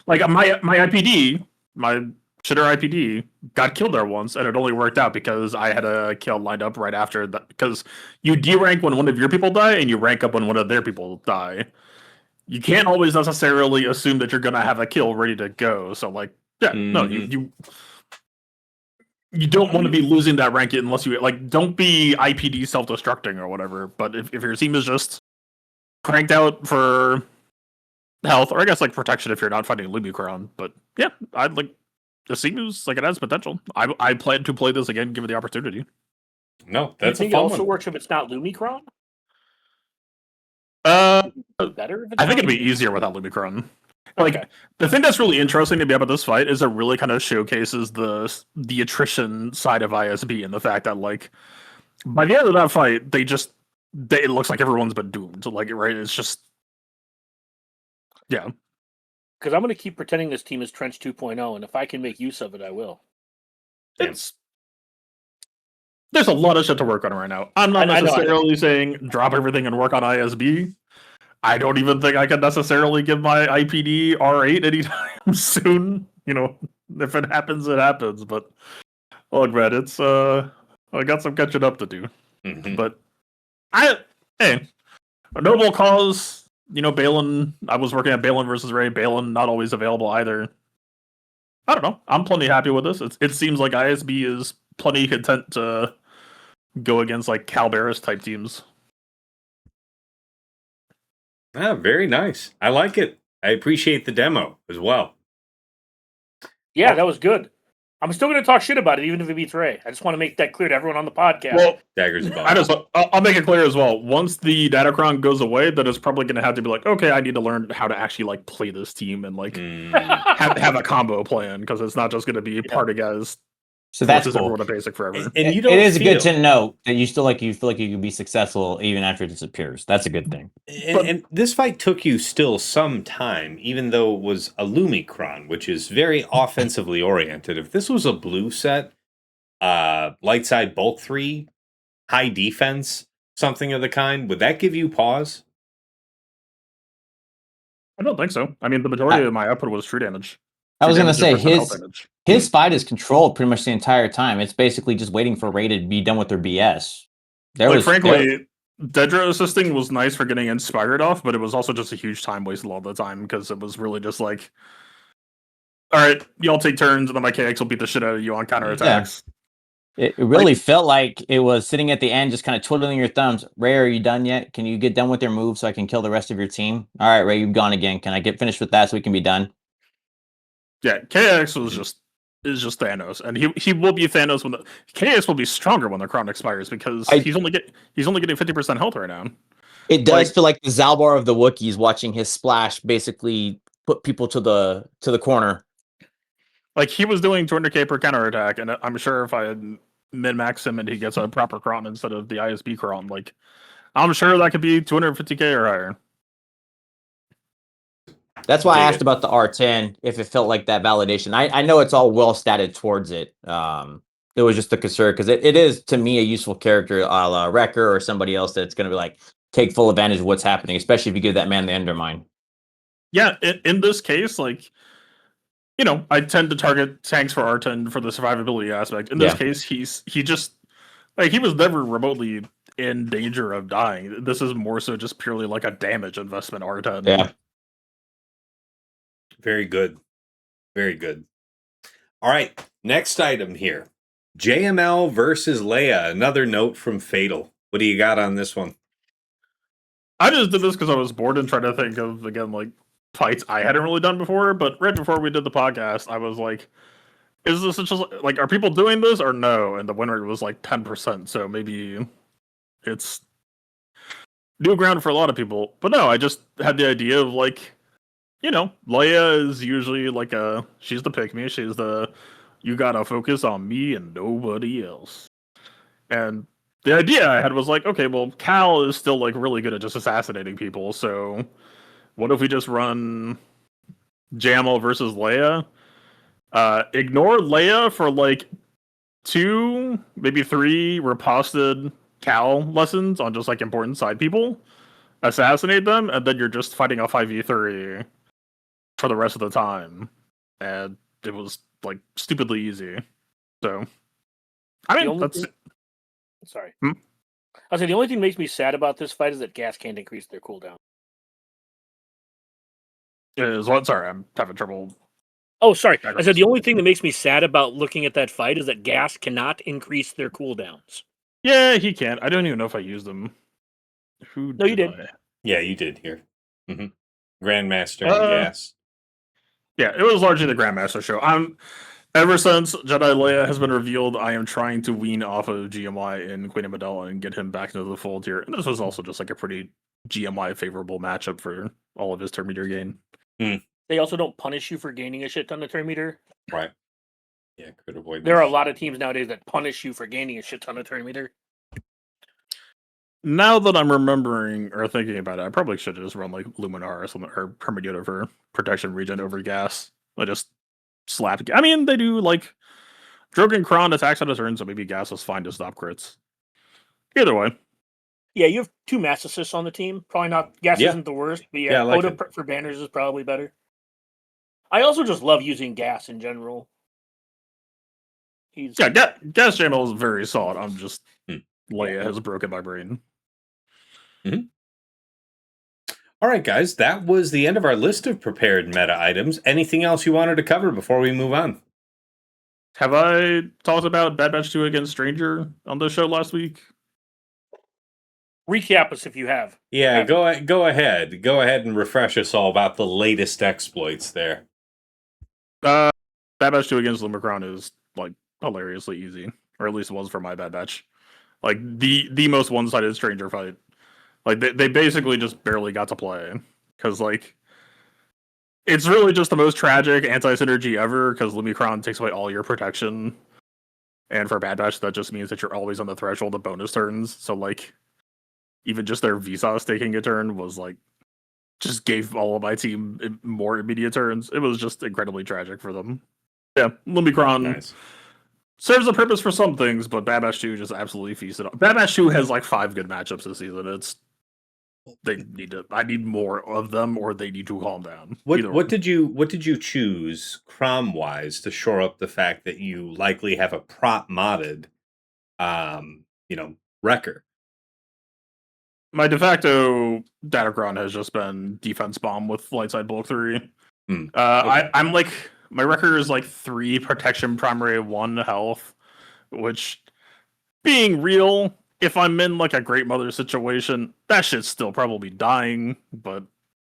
like my IPD, my shitter IPD got killed there once, and it only worked out because I had a kill lined up right after that. Because you derank when one of your people die, and you rank up when one of their people die. You can't always necessarily assume that you're gonna have a kill ready to go. So like, yeah, no, you don't want to be losing that rank unless you like don't be IPD self-destructing or whatever. But if your team is just cranked out for health, or I guess like protection if you're not fighting Lumicron. But yeah, I'd like the seems like it has potential. I plan to play this again given the opportunity. No, Do you that's a think it fun also one. works if it's not Lumicron? Better? If it's I think not it'd be Lumicron? easier without Lumicron. Like Okay. the thing that's really interesting to me about this fight is it really kind of showcases the attrition side of ISB and the fact that like by the end of that fight it looks like everyone's been doomed. Like right, it's just yeah. Because I'm going to keep pretending this team is Trench 2.0, and if I can make use of it, I will. There's a lot of shit to work on right now. I'm not I know. necessarily saying drop everything and work on ISB. I don't even think I can necessarily give my IPD R8 anytime soon. You know, if it happens, it happens. But look, man, it's I got some catching up to do. Mhm. But a noble cause. You know, Balin. I was working at Balin versus Ray. Balin not always available either. I don't know. I'm plenty happy with this. It seems like ISB is plenty content to go against like Calberis type teams. Ah, very nice. I like it. I appreciate the demo as well. Yeah, that was good. I'm still going to talk shit about it, even if it beats Ray. I just want to make that clear to everyone on the podcast. Well, Daggers above. I'll make it clear as well. Once the Datacron goes away, then it's probably going to have to be like, okay, I need to learn how to actually like play this team and like have a combo plan because it's not just going to be party guys So that's forces cool. everyone to basic forever. And you It don't is good feel- to know that you feel like you can be successful even after it disappears. That's a good thing. And this fight took you still some time, even though it was a Lumicron, which is very offensively oriented. If this was a blue set, light side bulk 3, high defense, something of the kind, would that give you pause? I don't think so. I mean, the majority of my output was true damage. I was True going to damage say and health damage. his fight is controlled pretty much the entire time. It's basically just waiting for Ray to be done with their BS. Frankly, Dedra assisting was nice for getting inspired off, but it was also just a huge time waste a lot of the time because it was really just like, all right, y'all take turns, and then my KX will beat the shit out of you on counterattacks. It really felt like it was sitting at the end, just kind of twiddling your thumbs. Ray, are you done yet? Can you get done with your move so I can kill the rest of your team? All right, Ray, you've gone again. Can I get finished with that so we can be done? Yeah, KX is just Thanos, and he will be Thanos when the KX will be stronger when the crown expires because he's only getting 50% health right now. It does feel like the Zalbar of the Wookiees watching his splash basically put people to the corner. Like he was doing 200k per counterattack, and I'm sure if I had min-max him and he gets a proper cron instead of the ISB cron, like I'm sure that could be 250k or higher. That's why I asked about the R10 if it felt like that validation. I know it's all well statted towards it. It was just a concern because it is to me a useful character, a la Wrecker or somebody else that's going to be like take full advantage of what's happening, especially if you give that man the Endermine. Yeah, in this case, like I tend to target tanks for R10 for the survivability aspect. In this case, he just like he was never remotely in danger of dying. This is more so just purely like a damage investment R10. Yeah. Very good. Very good. All right. Next item here. JML versus Leia. Another note from Fatal. What do you got on this one? I just did this because I was bored and trying to think of, again, like fights I hadn't really done before. But right before we did the podcast, I was like, is this just like, are people doing this or no? And the win rate was like 10%. So maybe it's new ground for a lot of people. But no, I just had the idea of like, Leia is usually like she's the pick me. She's you gotta focus on me and nobody else. And the idea I had was like, okay, well, Cal is still like really good at just assassinating people. So what if we just run Jamal versus Leia? Ignore Leia for like 2, maybe 3 riposted Cal lessons on just like important side people. Assassinate them, and then you're just fighting a 5v3 for the rest of the time. And it was like stupidly easy. So I mean that's Sorry. Hmm? I was saying the only thing that makes me sad about this fight is that gas can't increase their cooldown. Sorry, I'm having trouble. Oh, sorry. I said the only thing that makes me sad about looking at that fight is that gas cannot increase their cooldowns. Yeah, he can. I don't even know if I used them. No, you did. Yeah, you did here. Grandmaster and Gas. Yeah, it was largely the Grandmaster show. Ever since Jedi Leia has been revealed, I am trying to wean off of GMY in Queen Amidala and get him back into the fold here. And this was also just like a pretty GMY favorable matchup for all of his turn meter gain. They also don't punish you for gaining a shit ton of turn meter. Right. Yeah, could avoid. There are a lot of teams nowadays that punish you for gaining a shit ton of turn meter. Now that I'm remembering or thinking about it, I probably should have just run like Luminar or something, or Hermeneutics for protection regen over gas. I just slap. I mean, they do like Drogon Kron attacks on a turn, so maybe gas is fine to stop crits. Either way. Yeah, you have 2 mass assists on the team. Probably not. Gas isn't the worst, but yeah, like Oda for banners is probably better. I also just love using gas in general. Gas Channel is very solid. I'm just Leia has broken my brain. All right, guys, that was the end of our list of prepared meta items. Anything else you wanted to cover before we move on? Have I talked about Bad Batch 2 against Stranger on the show last week? Recap us if you have. Yeah, go ahead. Go ahead and refresh us all about the latest exploits there. Bad Batch 2 against Lumicron is like hilariously easy, or at least it was for my Bad Batch. Like the most one-sided Stranger fight. Like they basically just barely got to play because like it's really just the most tragic anti-synergy ever because Lumicron takes away all your protection And for Bad Batch, that just means that you're always on the threshold of bonus turns. So like, even just their Vsauce taking a turn was like, just gave all of my team more immediate turns. It was just incredibly tragic for them. Yeah, Lumicron Nice. serves a purpose for some things, but Bad Batch 2 just absolutely feasted on. Bad Batch 2 has like 5 good matchups this season. I need more of them, or they need to calm down. What did you choose Crom wise to shore up the fact that you likely have a prop modded wrecker? My de facto Datacron has just been defense bomb with light side bulk 3. Okay. I'm like, my record is like 3 protection primary, 1 health, which, being real, if I'm in like a Great Mother situation, that shit's still probably dying, but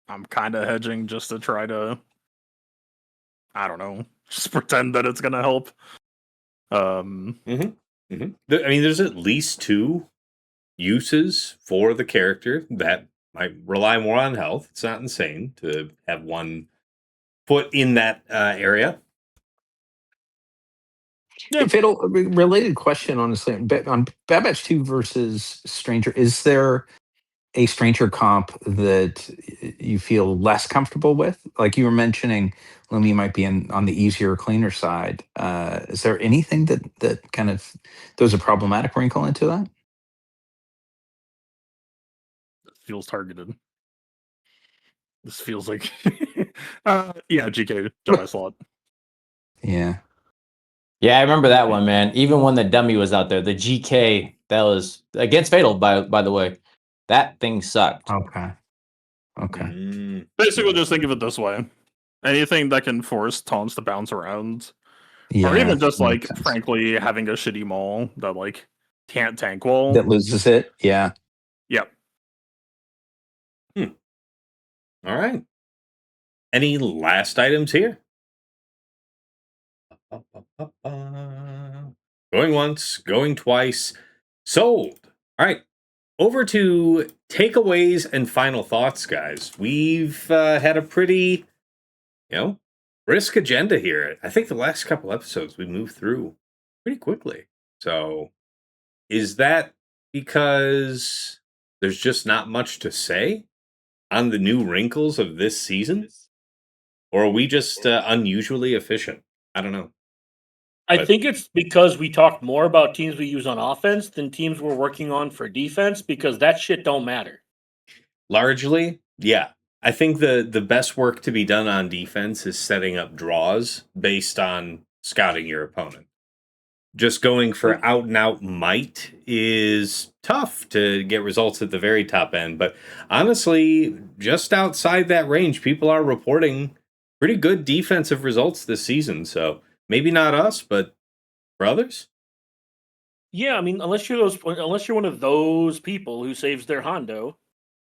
I'm kind of hedging just to try to, I don't know, just pretend that it's gonna help. I mean, there's at least 2 uses for the character that might rely more on health. It's not insane to have one foot in that area. Yeah. Fatal related question, honestly, on Bad Batch 2 versus Stranger. Is there a Stranger comp that you feel less comfortable with? Like you were mentioning, Lumi might be on the easier, cleaner side. Is there anything that kind of throws a problematic wrinkle into that? Feels targeted. This feels like, yeah, GK Jedi slot. Yeah. Yeah, I remember that one, man. Even when the dummy was out there, the GK that was against Fatal, by the way, that thing sucked. Okay. Basically, just think of it this way: anything that can force taunts to bounce around, Yeah. or even just makes like, sense. frankly, having a shitty maul that like can't tank wall. That loses it. Yeah. Yep. All right. Any last items here? Going once, going twice. Sold. All right. Over to takeaways and final thoughts, guys. We've had a pretty, brisk agenda here. I think the last couple episodes we moved through pretty quickly. So is that because there's just not much to say on the new wrinkles of this season? Or are we just unusually efficient? I don't know. I think it's because we talked more about teams we use on offense than teams we're working on for defense, because that shit don't matter. Largely, yeah. I think the best work to be done on defense is setting up draws based on scouting your opponent. Just going for out and out might is tough to get results at the very top end. But honestly, just outside that range, people are reporting pretty good defensive results this season. So maybe not us, but for others. Yeah, I mean, unless you're one of those people who saves their Hondo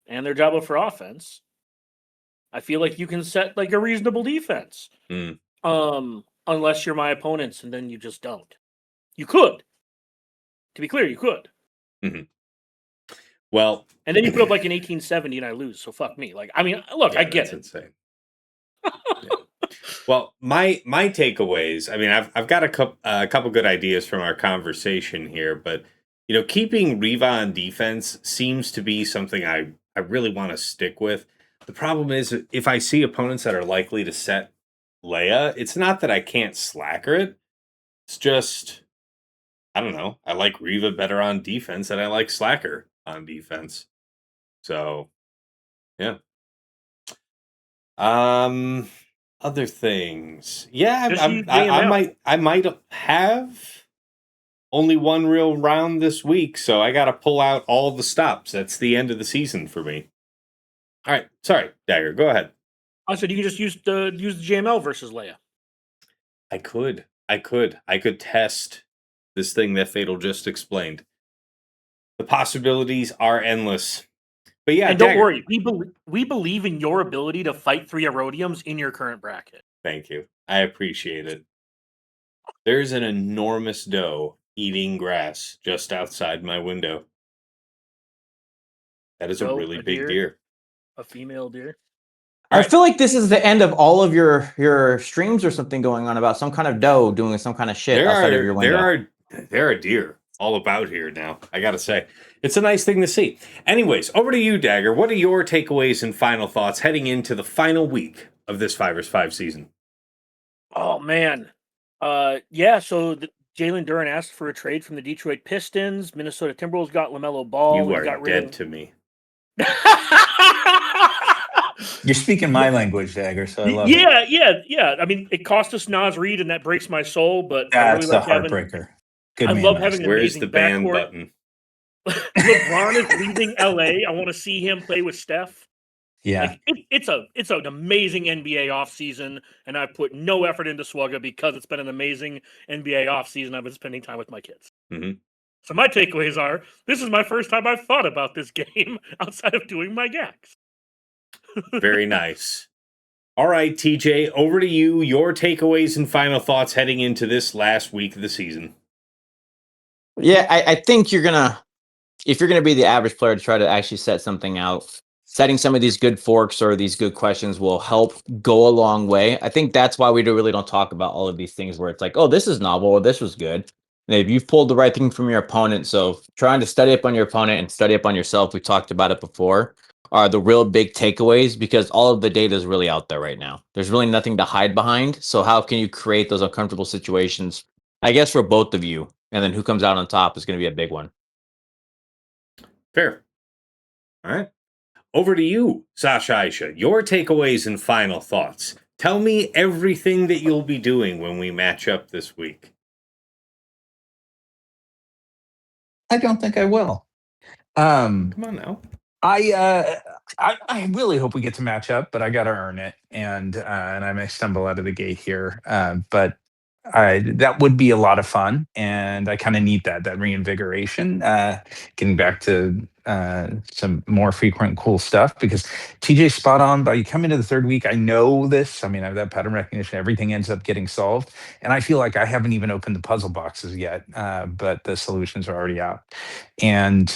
and their Jabba for offense, I feel like you can set like a reasonable defense. Unless you're my opponents, and then you just don't. You could. To be clear, you could. Mm-hmm. Well, and then you put up like an 1870 and I lose. So fuck me. Like, I mean, look, I get it. Insane. Well, my takeaways. I mean, I've got a couple good ideas from our conversation here, but keeping Riva on defense seems to be something I really want to stick with. The problem is if I see opponents that are likely to set Leia, it's not that I can't slacker it. It's just I don't know. I like Riva better on defense than I like Slacker on defense. So, yeah. Other things. Yeah, I might have only one real round this week, so I got to pull out all the stops. That's the end of the season for me. All right, sorry, Dagger, go ahead. I said you can just use the JML versus Leia. I could test this thing that Fatal just explained. The possibilities are endless. But yeah, and don't worry, we believe in your ability to fight 3 Erodiums in your current bracket. Thank you. I appreciate it. There's an enormous doe eating grass just outside my window. That is a really big deer. A female deer. I feel like this is the end of all of your streams or something going on about some kind of doe doing some kind of shit outside of your window. They're a deer all about here now, I gotta say. It's a nice thing to see. Anyways, over to you, Dagger. What are your takeaways and final thoughts heading into the final week of this 5vs5 season? Oh man, So Jalen Duren asked for a trade from the Detroit Pistons. Minnesota Timberwolves got LaMelo Ball. You We are got rid dead of. to me. You're speaking my language, Dagger, so I love it. Yeah. I mean, it cost us Nas Reed, and that breaks my soul. But I really That's the like having. heartbreaker. Good I man, love Nas. having an Where's the amazing ban backcourt. button? LeBron is leaving LA. I want to see him play with Steph. Yeah. Like it's an amazing NBA offseason, and I put no effort into Swugga because it's been an amazing NBA offseason. I've been spending time with my kids. Mhm. So my takeaways are: this is my first time I've thought about this game outside of doing my gags. Very nice. All right, TJ, over to you. Your takeaways and final thoughts heading into this last week of the season. Yeah, I think if you're gonna be the average player to try to actually set something out, setting some of these good forks or these good questions will help go a long way. I think that's why we really don't talk about all of these things where it's like, oh, this is novel or this was good. And if you've pulled the right thing from your opponent, so trying to study up on your opponent and study up on yourself, we talked about it before, are the real big takeaways because all of the data is really out there right now. There's really nothing to hide behind. So how can you create those uncomfortable situations? I guess for both of you, and then who comes out on top is going to be a big one. Fair. All right. Over to you, Sasha Aisha. Your takeaways and final thoughts. Tell me everything that you'll be doing when we match up this week. I don't think I will. Come on now. I really hope we get to match up, but I got to earn it, and I may stumble out of the gate here, but that would be a lot of fun, and I kind of need that reinvigoration, getting back to some more frequent cool stuff because TJ's spot on. By coming to the third week, I know this. I mean, I have that pattern recognition. Everything ends up getting solved, and I feel like I haven't even opened the puzzle boxes yet, but the solutions are already out, and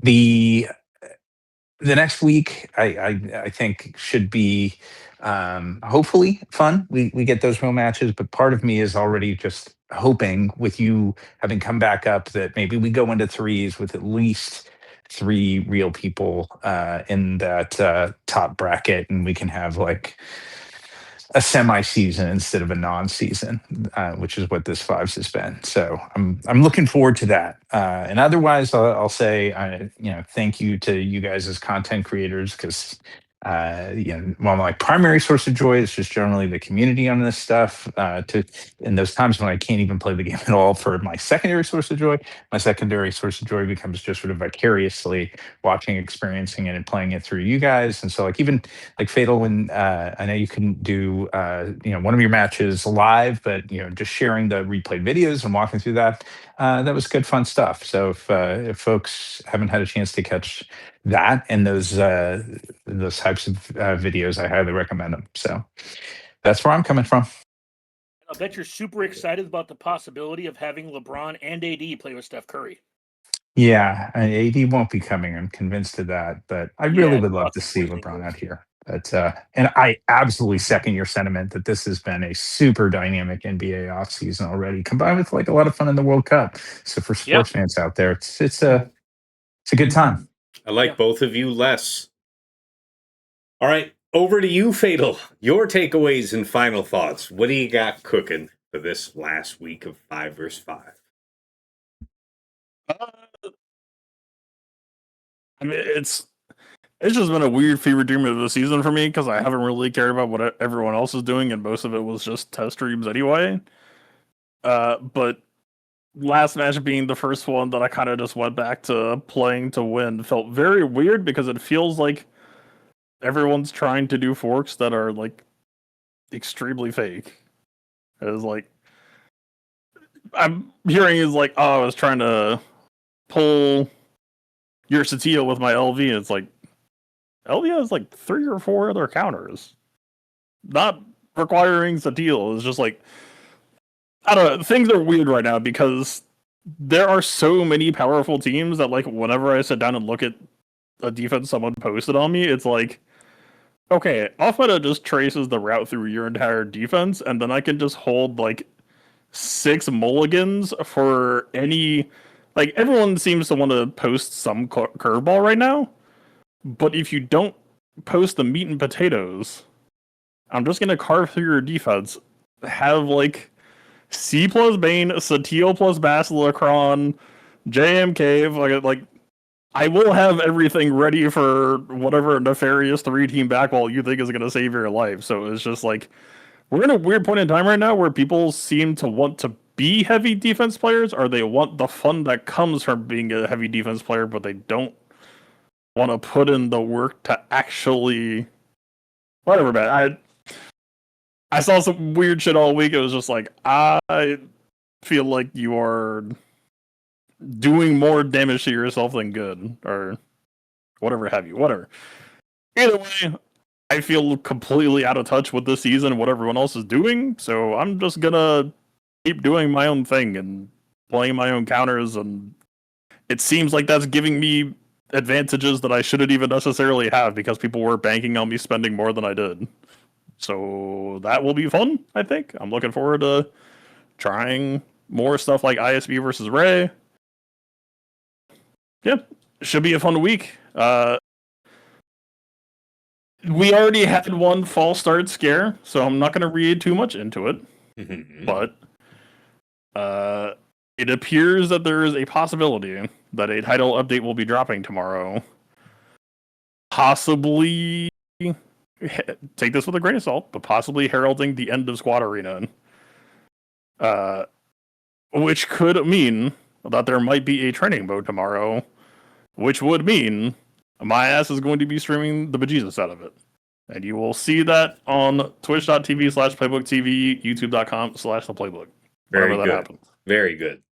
the the next week I think should be hopefully fun. We get those real matches, but part of me is already just hoping with you having come back up that maybe we go into threes with at least three real people in that top bracket, and we can have like a semi-season instead of a non-season, which is what this fives has been. So I'm looking forward to that. And otherwise, I'll say thank you to you guys as content creators because while my primary source of joy is just generally the community on this stuff. In those times when I can't even play the game at all, for my secondary source of joy, my secondary source of joy becomes just sort of vicariously watching, experiencing it, and playing it through you guys. And so, like even like Fatal, when I know you couldn't do one of your matches live, but just sharing the replayed videos and walking through that was good fun stuff. So if folks haven't had a chance to catch that and those types of videos, I highly recommend them. So that's where I'm coming from. I bet you're super excited about the possibility of having LeBron and AD play with Steph Curry. Yeah, AD won't be coming. I'm convinced of that, but I really would love to see possibly LeBron out here. But and I absolutely second your sentiment that this has been a super dynamic NBA offseason already, combined with like a lot of fun in the World Cup. So for sports fans out there, it's a good time. I like both of you less. All right, over to you, Fatal. Your takeaways and final thoughts. What do you got cooking for this last week of 5vs5? I mean, it's just been a weird fever dream of the season for me because I haven't really cared about what everyone else is doing, and most of it was just test streams anyway. But last match being the first one that I kind of just went back to playing to win felt very weird because it feels like everyone's trying to do forks that are like extremely fake. It was like I'm hearing is like, oh, I was trying to pull your Satio with my LV, and it's like LV has like 3 or 4 other counters, not requiring Satio. It's just like, I don't know. Things are weird right now because there are so many powerful teams that like whenever I sit down and look at a defense someone posted on me, it's like, okay, off meta just traces the route through your entire defense, and then I can just hold like 6 mulligans for any. Like, everyone seems to want to post some curveball right now, but if you don't post the meat and potatoes, I'm just gonna carve through your defense. Have like C plus Bane, Sateel plus Basilicron, JM Cave. Like I will have everything ready for whatever nefarious 3-team backwall you think is gonna save your life. So it's just like we're in a weird point in time right now where people seem to want to be heavy defense players, or they want the fun that comes from being a heavy defense player, but they don't want to put in the work to actually whatever, man. I saw some weird shit all week. It was just like, I feel like you are doing more damage to yourself than good, or whatever have you. Whatever. Either way, I feel completely out of touch with this season and what everyone else is doing, so I'm just gonna keep doing my own thing and playing my own counters, and it seems like that's giving me advantages that I shouldn't even necessarily have because people were banking on me spending more than I did. So that will be fun, I think. I'm looking forward to trying more stuff like ISB versus Ray. Yeah, should be a fun week. We already had one false start scare, so I'm not going to read too much into it. But it appears that there is a possibility that a title update will be dropping tomorrow. Possibly, take this with a grain of salt, but possibly heralding the end of Squad Arena. Which could mean that there might be a training mode tomorrow, which would mean my ass is going to be streaming the bejesus out of it. And you will see that on twitch.tv/playbooktv, youtube.com/theplaybook. Very that good. happens. Very good.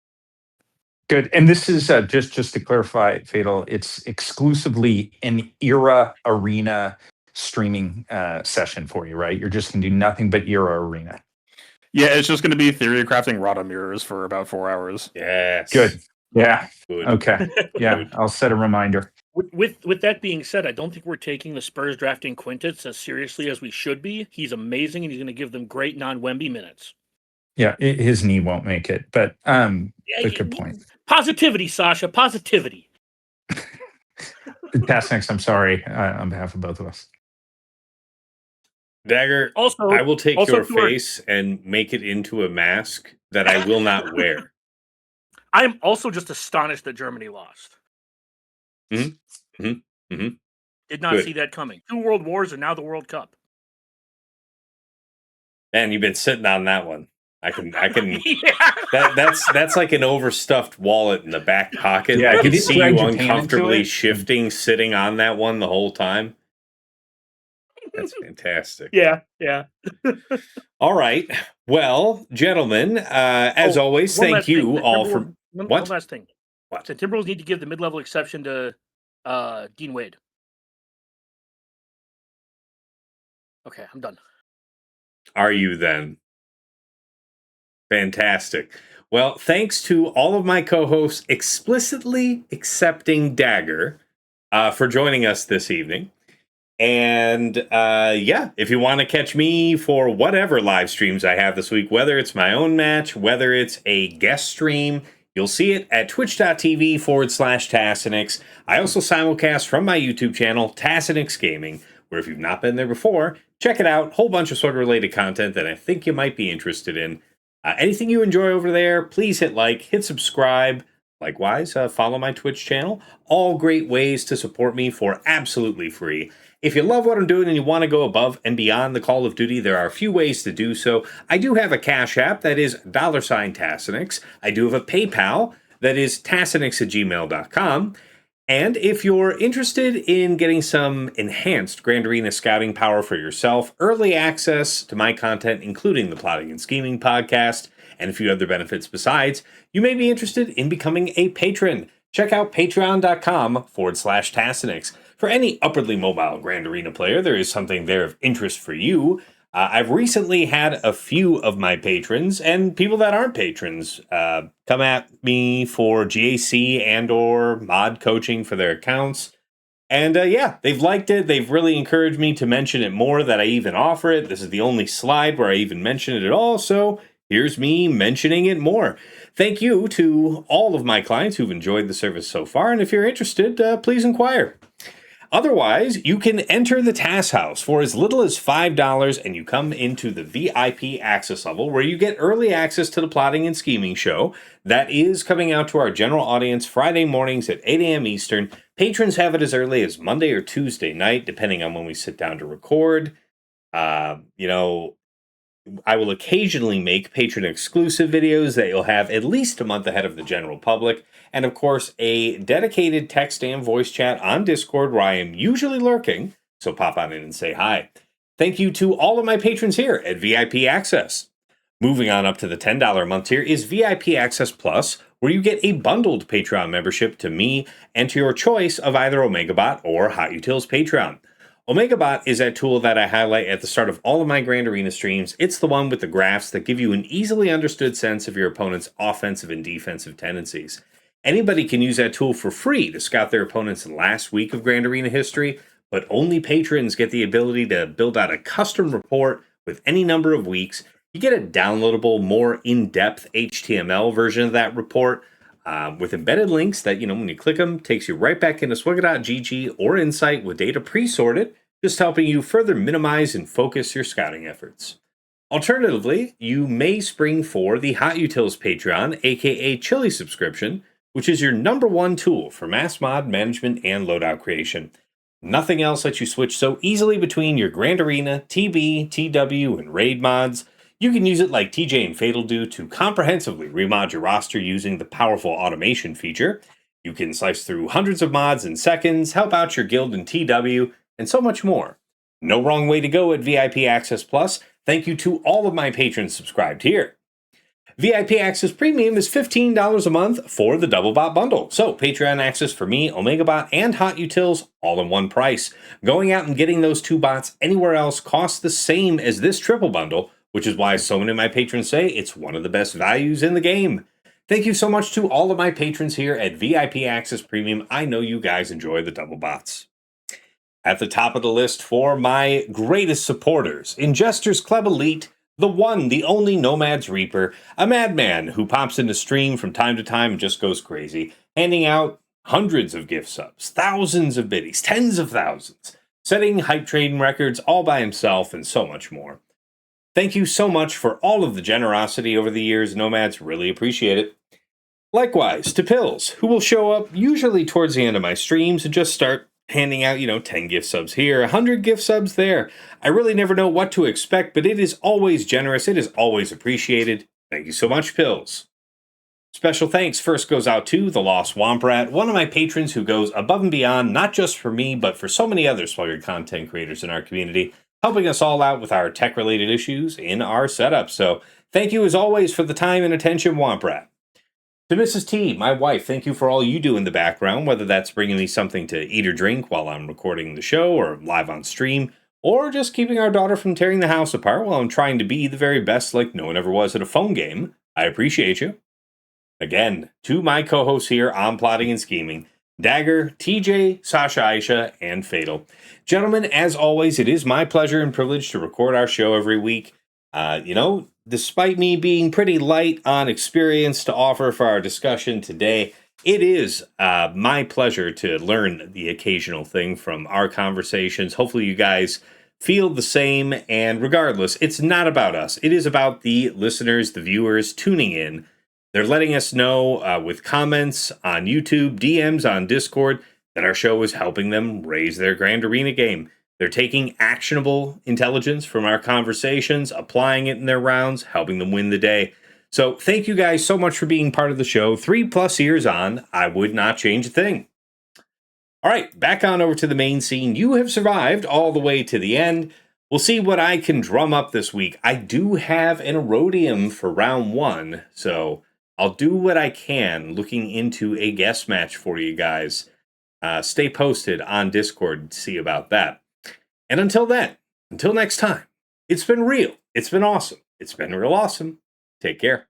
Good. And this is just to clarify, Fatal, it's exclusively an Era Arena streaming session for you, right? You're just going to do nothing but Era Arena. Yeah, it's just going to be theory crafting Rada mirrors for about 4 hours. Yes. Good. Yeah. Good. Okay. Yeah. I'll set a reminder. With that being said, I don't think we're taking the Spurs drafting Quintets as seriously as we should be. He's amazing, and he's going to give them great non-Wemby minutes. Yeah, his knee won't make it, but good point. Positivity, Sasha. Positivity. Tassenix, I'm sorry on behalf of both of us. Dagger, Also, I will take your face and make it into a mask that I will not wear. I am also just astonished that Germany lost. Did not see that coming. 2 world wars and now the World Cup. Man, you've been sitting on that one. I can. Yeah. That's like an overstuffed wallet in the back pocket. Yeah, I can you see drag you your pan into uncomfortably it. shifting, sitting on that one the whole time. That's fantastic. Yeah. All right. Well, gentlemen, as always, thank you all for One what? last thing. What? The Timberwolves need to give the mid-level exception to Dean Wade. Okay, I'm done. Are you then? Fantastic. Well, thanks to all of my co-hosts explicitly accepting Dagger for joining us this evening. And if you want to catch me for whatever live streams I have this week, whether it's my own match, whether it's a guest stream, you'll see it at twitch.tv/Tassenix. I also simulcast from my YouTube channel, Tassenix Gaming, where if you've not been there before, check it out. Whole bunch of sword-related content that I think you might be interested in. Anything you enjoy over there, please hit like, hit subscribe. Likewise, follow my Twitch channel. All great ways to support me for absolutely free. If you love what I'm doing and you want to go above and beyond the Call of Duty, there are a few ways to do so. I do have a Cash App that is $Tassenix. I do have a PayPal that is tassenix@gmail.com. And if you're interested in getting some enhanced Grand Arena scouting power for yourself, early access to my content, including the Plotting and Scheming podcast, and a few other benefits besides, you may be interested in becoming a patron. Check out patreon.com/Tassenix. For any upwardly mobile Grand Arena player, there is something there of interest for you. I've recently had a few of my patrons and people that aren't patrons come at me for GAC and or mod coaching for their accounts. And they've liked it. They've really encouraged me to mention it more, that I even offer it. This is the only slide where I even mention it at all. So here's me mentioning it more. Thank you to all of my clients who've enjoyed the service so far, and if you're interested, please inquire. Otherwise, you can enter the Tass House for as little as $5, and you come into the VIP access level where you get early access to the Plotting and Scheming show. That is coming out to our general audience Friday mornings at 8 a.m. Eastern. Patrons have it as early as Monday or Tuesday night, depending on when we sit down to record. I will occasionally make patron exclusive videos that you'll have at least a month ahead of the general public. And of course, a dedicated text and voice chat on Discord where I am usually lurking. So pop on in and say hi. Thank you to all of my patrons here at VIP Access. Moving on up to the $10 a month tier is VIP Access Plus, where you get a bundled Patreon membership to me and to your choice of either OmegaBot or Hot Utils Patreon. OmegaBot is that tool that I highlight at the start of all of my Grand Arena streams. It's the one with the graphs that give you an easily understood sense of your opponent's offensive and defensive tendencies. Anybody can use that tool for free to scout their opponent's last week of Grand Arena history, but only patrons get the ability to build out a custom report with any number of weeks. You get a downloadable, more in-depth HTML version of that report with embedded links that, when you click them, takes you right back into Swigga.gg or Insight with data pre-sorted, just helping you further minimize and focus your scouting efforts. Alternatively, you may spring for the Hot Utils Patreon, aka Chili subscription, which is your number one tool for mass mod management and loadout creation. Nothing else lets you switch so easily between your Grand Arena, TB, TW, and Raid mods. You can use it like TJ and Fatal do to comprehensively remod your roster using the powerful automation feature. You can slice through hundreds of mods in seconds, help out your guild in TW, and so much more. No wrong way to go at VIP Access Plus. Thank you to all of my patrons subscribed here. VIP Access Premium is $15 a month for the Double Bot bundle. So Patreon access for me, OmegaBot, and Hot Utils all in one price. Going out and getting those two bots anywhere else costs the same as this triple bundle, which is why so many of my patrons say it's one of the best values in the game. Thank you so much to all of my patrons here at VIP Access Premium. I know you guys enjoy the double bots. At the top of the list for my greatest supporters, Ingestors Club Elite, the one, the only Nomad's Reaper, a madman who pops into stream from time to time and just goes crazy, handing out hundreds of gift subs, thousands of biddies, tens of thousands, setting hype trading records all by himself, and so much more. Thank you so much for all of the generosity over the years, Nomads. Really appreciate it. Likewise, to Pills, who will show up usually towards the end of my streams and just start handing out, 10 gift subs here, 100 gift subs there. I really never know what to expect, but it is always generous. It is always appreciated. Thank you so much, Pills. Special thanks first goes out to The Lost Womp Rat, one of my patrons who goes above and beyond, not just for me, but for so many other Slugger content creators in our community, helping us all out with our tech-related issues in our setup. So thank you as always for the time and attention, Womp Rat. To Mrs. T, my wife, thank you for all you do in the background, whether that's bringing me something to eat or drink while I'm recording the show or live on stream, or just keeping our daughter from tearing the house apart while I'm trying to be the very best like no one ever was at a phone game. I appreciate you. Again, to my co-hosts here on Plotting and Scheming, Dagger, TJ, Sasha Aisha, and Fatal. Gentlemen, as always, it is my pleasure and privilege to record our show every week. Despite me being pretty light on experience to offer for our discussion today, it is my pleasure to learn the occasional thing from our conversations. Hopefully you guys feel the same, and regardless, it's not about us. It is about the listeners, the viewers tuning in. They're letting us know with comments on YouTube, DMs on Discord, that our show is helping them raise their Grand Arena game. They're taking actionable intelligence from our conversations, applying it in their rounds, helping them win the day. So thank you guys so much for being part of the show. 3+ years on, I would not change a thing. All right, back on over to the main scene. You have survived all the way to the end. We'll see what I can drum up this week. I do have an Erodium for round 1, so I'll do what I can looking into a guest match for you guys. Stay posted on Discord to see about that. And until then, until next time, it's been real. It's been awesome. It's been real awesome. Take care.